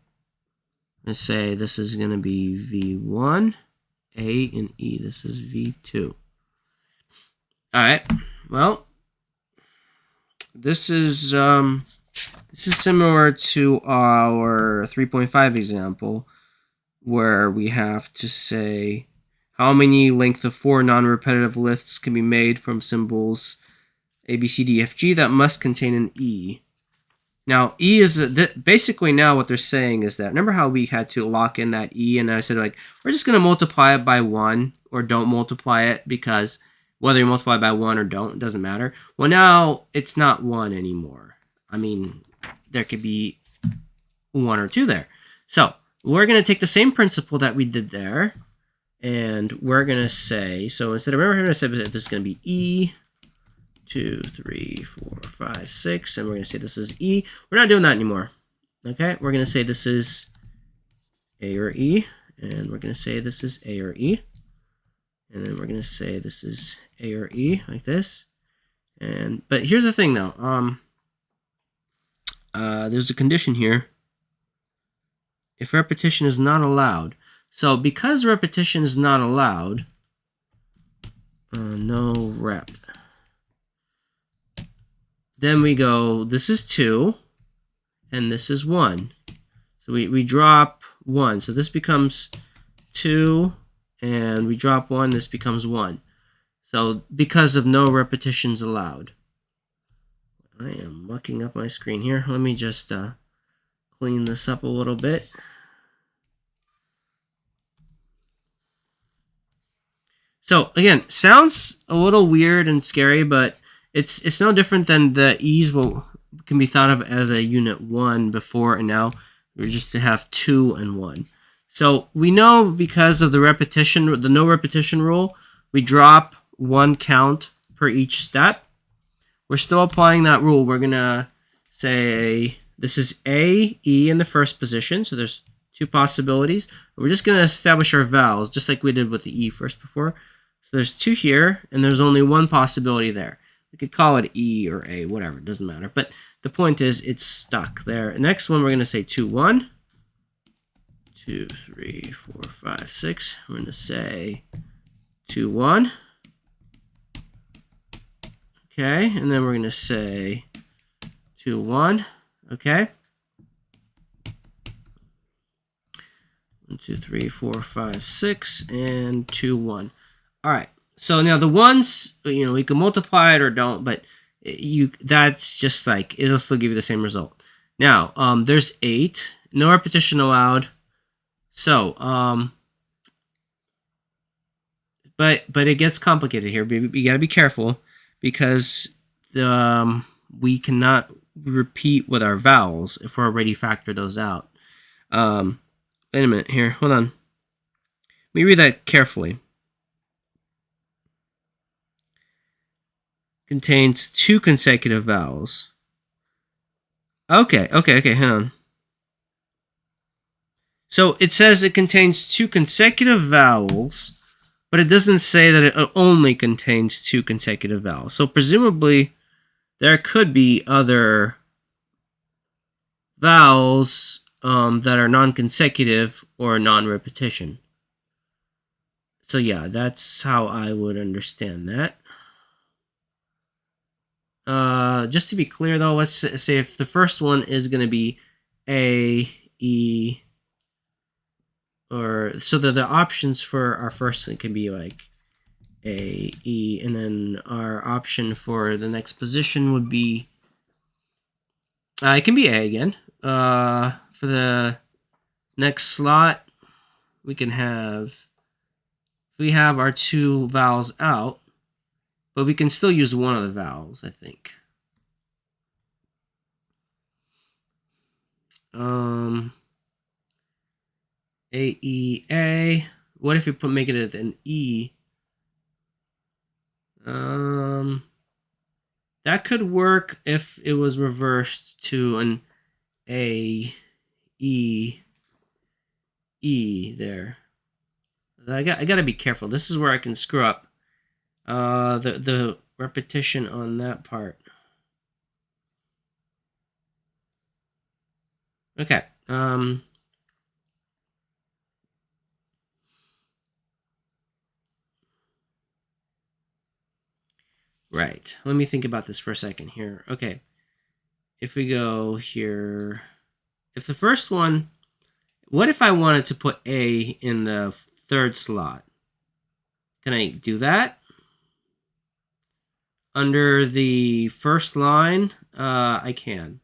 Let's say this is going to be V1, A, and E. This is V2. All right. Well, this is similar to our 3.5 example, where we have to say how many length of 4 non-repetitive lists can be made from symbols A, B, C, D, F, G that must contain an E. Now, E is basically now what they're saying is that, remember how we had to lock in that E, and I said, like, we're just going to multiply it by 1 or don't multiply it, because whether you multiply by 1 or don't, it doesn't matter. Well, now it's not 1 anymore. I mean, there could be 1 or 2 there. So we're going to take the same principle that we did there, and we're going to say, so instead of, remember, we're going to say this is going to be E, 2, 3, 4, 5, 6, and we're going to say this is E. We're not doing that anymore. Okay, we're going to say this is A or E, and we're going to say this is A or E, and then we're going to say this is A or E, like this. But here's the thing, though. There's a condition here. If repetition is not allowed. So because repetition is not allowed, no rep. Then we go, this is 2, and this is 1. So we drop 1. So this becomes 2, and we drop 1, this becomes 1. So because of no repetitions allowed. I am mucking up my screen here. Let me just clean this up a little bit. So again, sounds a little weird and scary, but it's no different than the E's will can be thought of as a unit 1 before, and now we're just to have 2 and 1. So we know because of the repetition, the no repetition rule, we drop 1 count per each step. We're still applying that rule. We're going to say this is A, E in the first position, so there's 2 possibilities. We're just going to establish our vowels, just like we did with the E first before. So there's 2 here, and there's only 1 possibility there. We could call it E or A, whatever, it doesn't matter. But the point is, it's stuck there. Next one, we're going to say 2, 1. 2, 3, 4, 5, 6. We're going to say 2, 1. Okay, and then we're going to say 2, 1. Okay. 1, 2, 3, 4, 5, 6, and 2, 1. All right. So now the ones, we can multiply it or don't, but that's just like, it'll still give you the same result. Now, there's 8, no repetition allowed. So, but it gets complicated here. You gotta be careful because we cannot repeat with our vowels if we're already factored those out. Wait a minute here, hold on. Let me read that carefully. Contains 2 consecutive vowels. Okay, hang on. So it says it contains 2 consecutive vowels, but it doesn't say that it only contains 2 consecutive vowels. So presumably there could be other vowels that are non-consecutive or non-repetition. So yeah, that's how I would understand that. Just to be clear though, let's say if the first one is going to be A, E, or so the options for our first thing can be like A, E, and then our option for the next position would be, it can be A again. For the next slot, we have our 2 vowels out, but we can still use one of the vowels, I think. A, E, A. What if we make it an E? That could work if it was reversed to an A, E, E there. I got to be careful. This is where I can screw up. The repetition on that part. Okay. Right. Let me think about this for a second here. Okay. If we go here, if the first one, what if I wanted to put A in the 3rd slot? Can I do that? Under the first line, I can.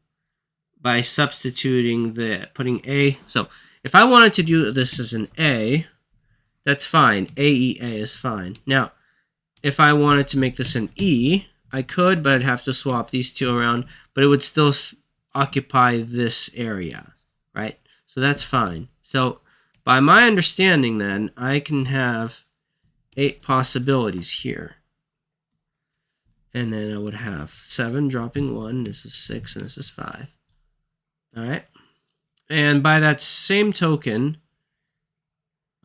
By substituting putting A. So if I wanted to do this as an A, that's fine. A-E-A is fine. Now, if I wanted to make this an E, I could, but I'd have to swap these 2 around, but it would still occupy this area, right? So that's fine. So by my understanding then, I can have 8 possibilities here. And then I would have 7 dropping 1, this is 6, and this is 5. All right. And by that same token,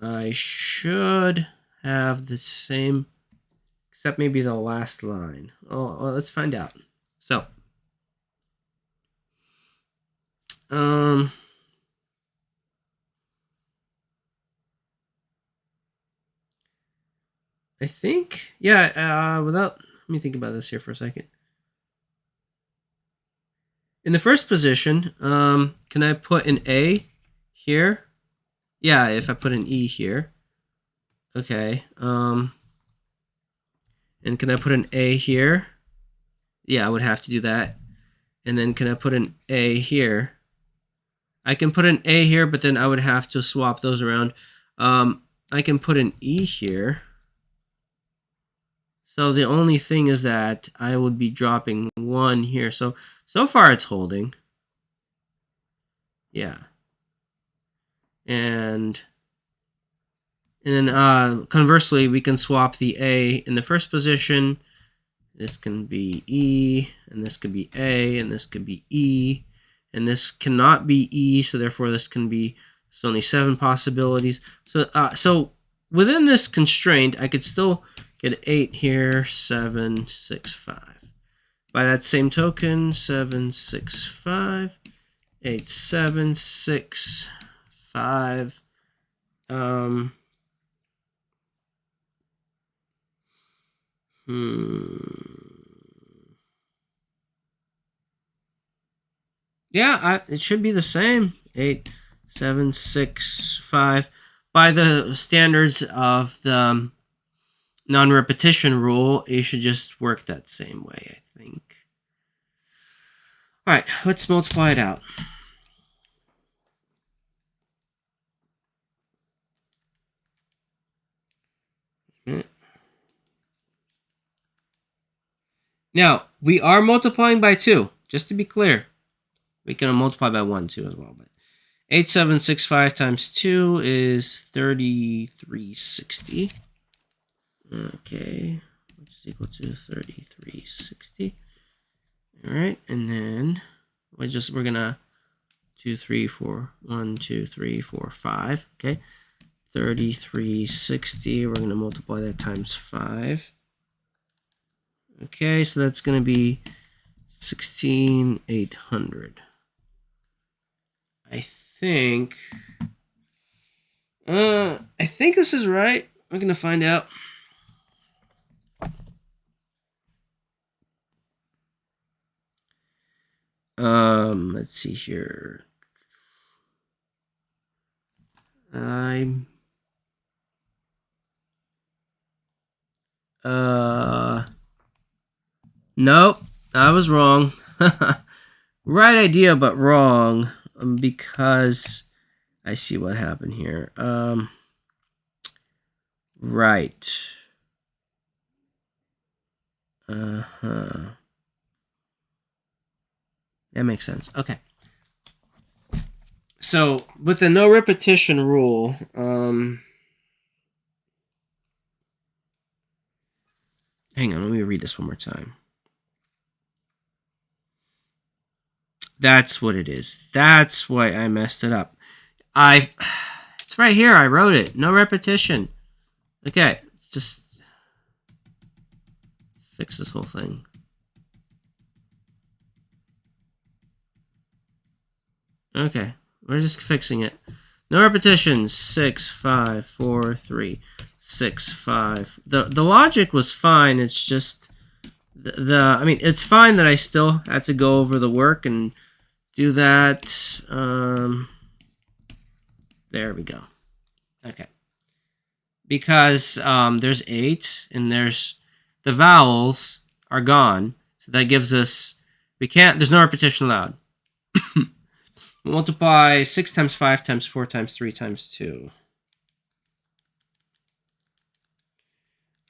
I should have the same, except maybe the last line. Oh, well, let's find out. So, I think, yeah, let me think about this here for a second. In the first position, can I put an A here? Yeah, if I put an E here. Okay. And can I put an A here? Yeah, I would have to do that. And then can I put an A here? I can put an A here, but then I would have to swap those around. I can put an E here. So the only thing is that I would be dropping 1 here. So far it's holding. Yeah. And then conversely, we can swap the A in the first position. This can be E, and this could be A, and this could be E, and this cannot be E, so therefore this can be, there's only 7 possibilities. So within this constraint, I could still get 8 here, 7, 6, 5. By that same token, 7, 6, 5, 8, 7, 6, 5. Yeah, it should be the same. 8, 7, 6, 5. By the standards of the non-repetition rule, you should just work that same way, I think. All right, let's multiply it out. Now, we are multiplying by 2, just to be clear. We can multiply by 1 too as well. But 8765 times 2 is 3360. Okay, which is equal to 3360. All right, and then we're gonna 2, 3, 4, 1, 2, 3, 4, 5. Okay, 3360. We're gonna multiply that times 5. Okay, so that's gonna be 16,800. I think this is right. We're gonna find out. Let's see here. Nope, I was wrong. Right idea, but wrong, because I see what happened here. Right. That makes sense. Okay. So with the no repetition rule, hang on, let me read this one more time. That's what it is. That's why I messed it up. It's right here. I wrote it. No repetition. Okay, let's just fix this whole thing. Okay, we're just fixing it. No repetition. 6, 5, 4, 3, 6, 5. The logic was fine. It's just I mean, it's fine that I still had to go over the work and do that. There we go. Okay. Because there's 8 and there's the vowels are gone, so that gives us there's no repetition allowed. Multiply 6 times 5 times 4 times 3 times 2.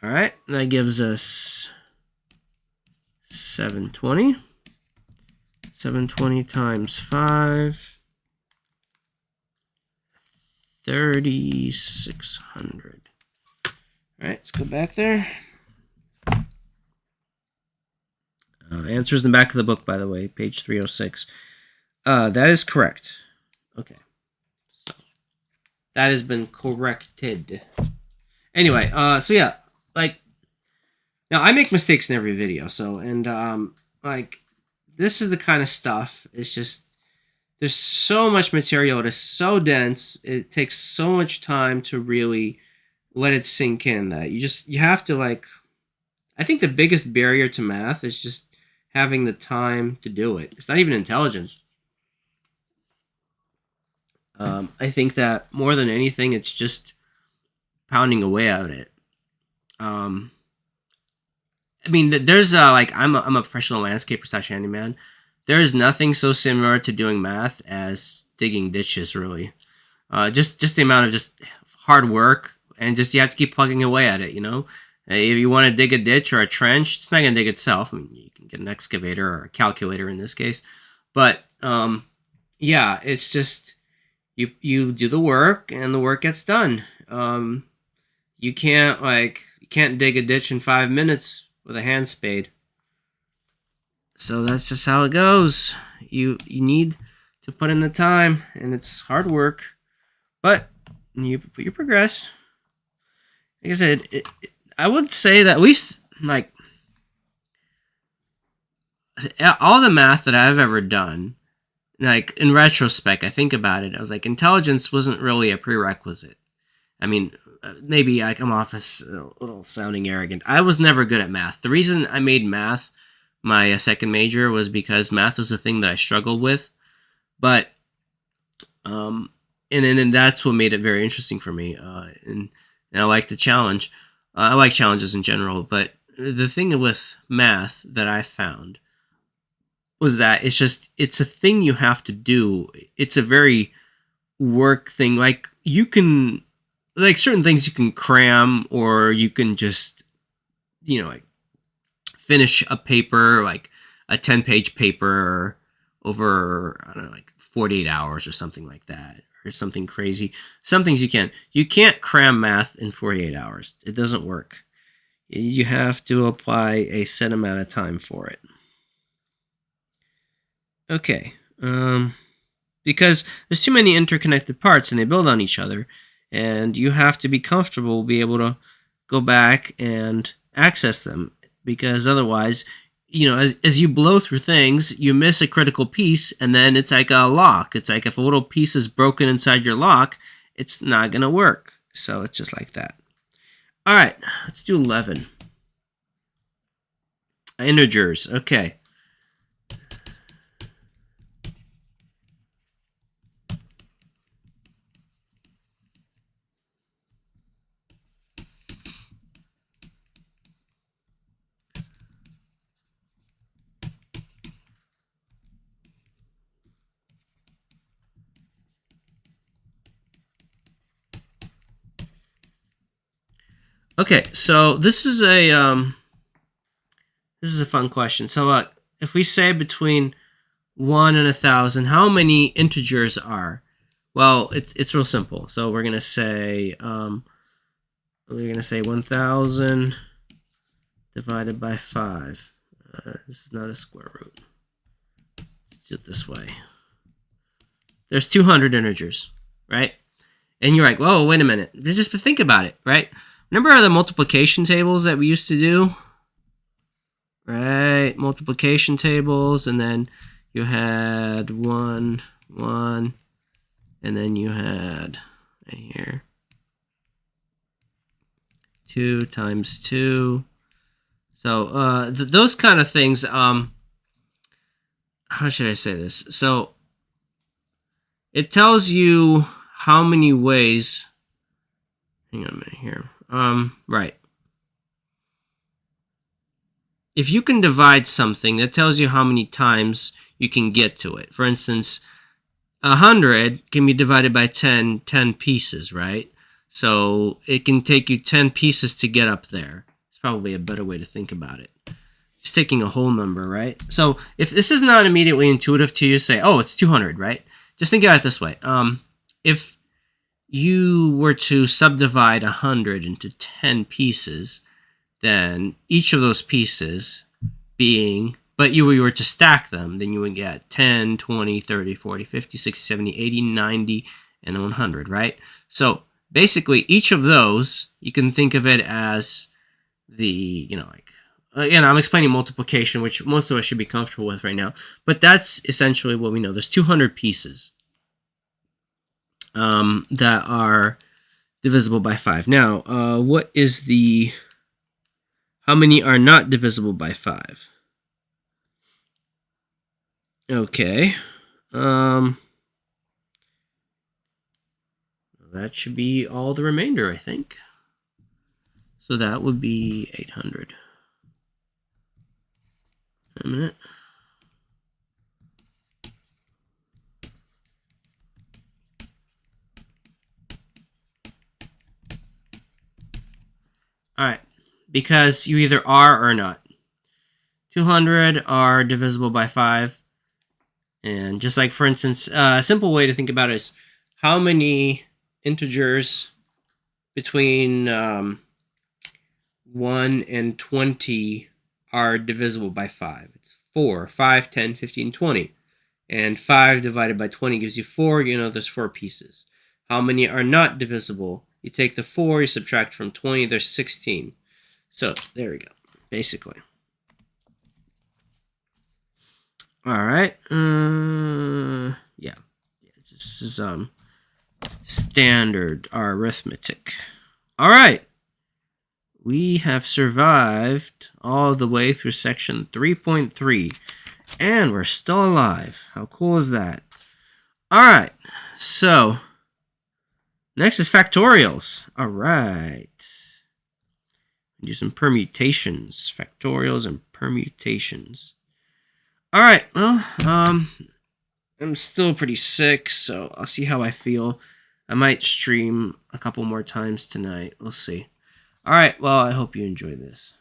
All right, that gives us 720. 720 times 5, 3,600. All right, let's go back there. Answers in the back of the book, by the way, page 306. That is correct. Okay. So that has been corrected. Anyway, so yeah, like, now I make mistakes in every video, so, and, like, this is the kind of stuff, it's just, there's so much material, it is so dense, it takes so much time to really let it sink in that you have to, like, I think the biggest barrier to math is just having the time to do it. It's not even intelligence. I think that more than anything, it's just pounding away at it. I mean, there's like, I'm a professional landscaper / handyman. There's nothing so similar to doing math as digging ditches, really. Just the amount of just hard work, and just you have to keep plugging away at it, you know. If you want to dig a ditch or a trench, it's not going to dig itself. I mean, you can get an excavator or a calculator in this case. But yeah, it's just you do the work and the work gets done. You can't dig a ditch in 5 minutes with a hand spade. So that's just how it goes. You need to put in the time, and it's hard work, but you progress. Like I said, I would say that at least like all the math that I've ever done, like in retrospect, I think about it, I was like, intelligence wasn't really a prerequisite. I mean, maybe I come off as a little sounding arrogant. I was never good at math. The reason I made math my second major was because math was the thing that I struggled with. But and then that's what made it very interesting for me. And I like the challenge. I like challenges in general, but the thing with math that I found was that it's a thing you have to do. It's a very work thing. Like you can, like certain things you can cram, or you can just, like finish a paper, like a 10-page paper over, I don't know, like 48 hours or something like that, or something crazy. Some things you can't cram math in 48 hours. It doesn't work. You have to apply a set amount of time for it. Okay. Because there's too many interconnected parts and they build on each other, and you have to be comfortable, be able to go back and access them, because otherwise, as you blow through things, you miss a critical piece, and then it's like a lock. It's like if a little piece is broken inside your lock, it's not going to work. So it's just like that. All right, let's do 11. Integers, okay. Okay, so this is a fun question. So if we say between 1 and 1,000, how many integers are? Well, it's real simple. So we're gonna say 1,000 divided by 5. This is not a square root. Let's do it this way. There's 200 integers, right? And you're like, whoa, wait a minute. Just think about it, right? Remember the multiplication tables that we used to do? Right, multiplication tables, and then you had 1, 1, and then you had right here 2 times 2. So those kind of things, how should I say this? So it tells you how many ways, hang on a minute here. Right. If you can divide something, that tells you how many times you can get to it. For instance, 100 can be divided by 10 pieces, right? So it can take you 10 pieces to get up there. It's probably a better way to think about it. Just taking a whole number, right? So if this is not immediately intuitive to you, say, oh, it's 200, right? Just think about it this way. If you were to subdivide 100 into 10 pieces, then each of those pieces but you were to stack them, then you would get 10, 20, 30, 40, 50, 60, 70, 80, 90, and 100, right? So basically each of those, you can think of it as the, again, I'm explaining multiplication, which most of us should be comfortable with right now, but that's essentially what we know. There's 200 pieces that are divisible by 5. Now, what is how many are not divisible by 5? Okay. That should be all the remainder, I think. So that would be 800. A minute. All right. because you either are or not. 200 are divisible by 5. And just like, for instance, a simple way to think about it is how many integers between 1 and 20 are divisible by 5. It's 4, 5, 10, 15, 20. And 5 divided by 20 gives you 4. You know there's 4 pieces. How many are not divisible? You take the 4, you subtract from 20, there's 16. So there we go, basically. All right. Yeah. This is standard arithmetic. All right. We have survived all the way through section 3.3, and we're still alive. How cool is that? All right. So next is factorials. All right. Do some permutations, factorials and permutations. All right, well, I'm still pretty sick, so I'll see how I feel. I might stream a couple more times tonight. We'll see. All right, well, I hope you enjoy this.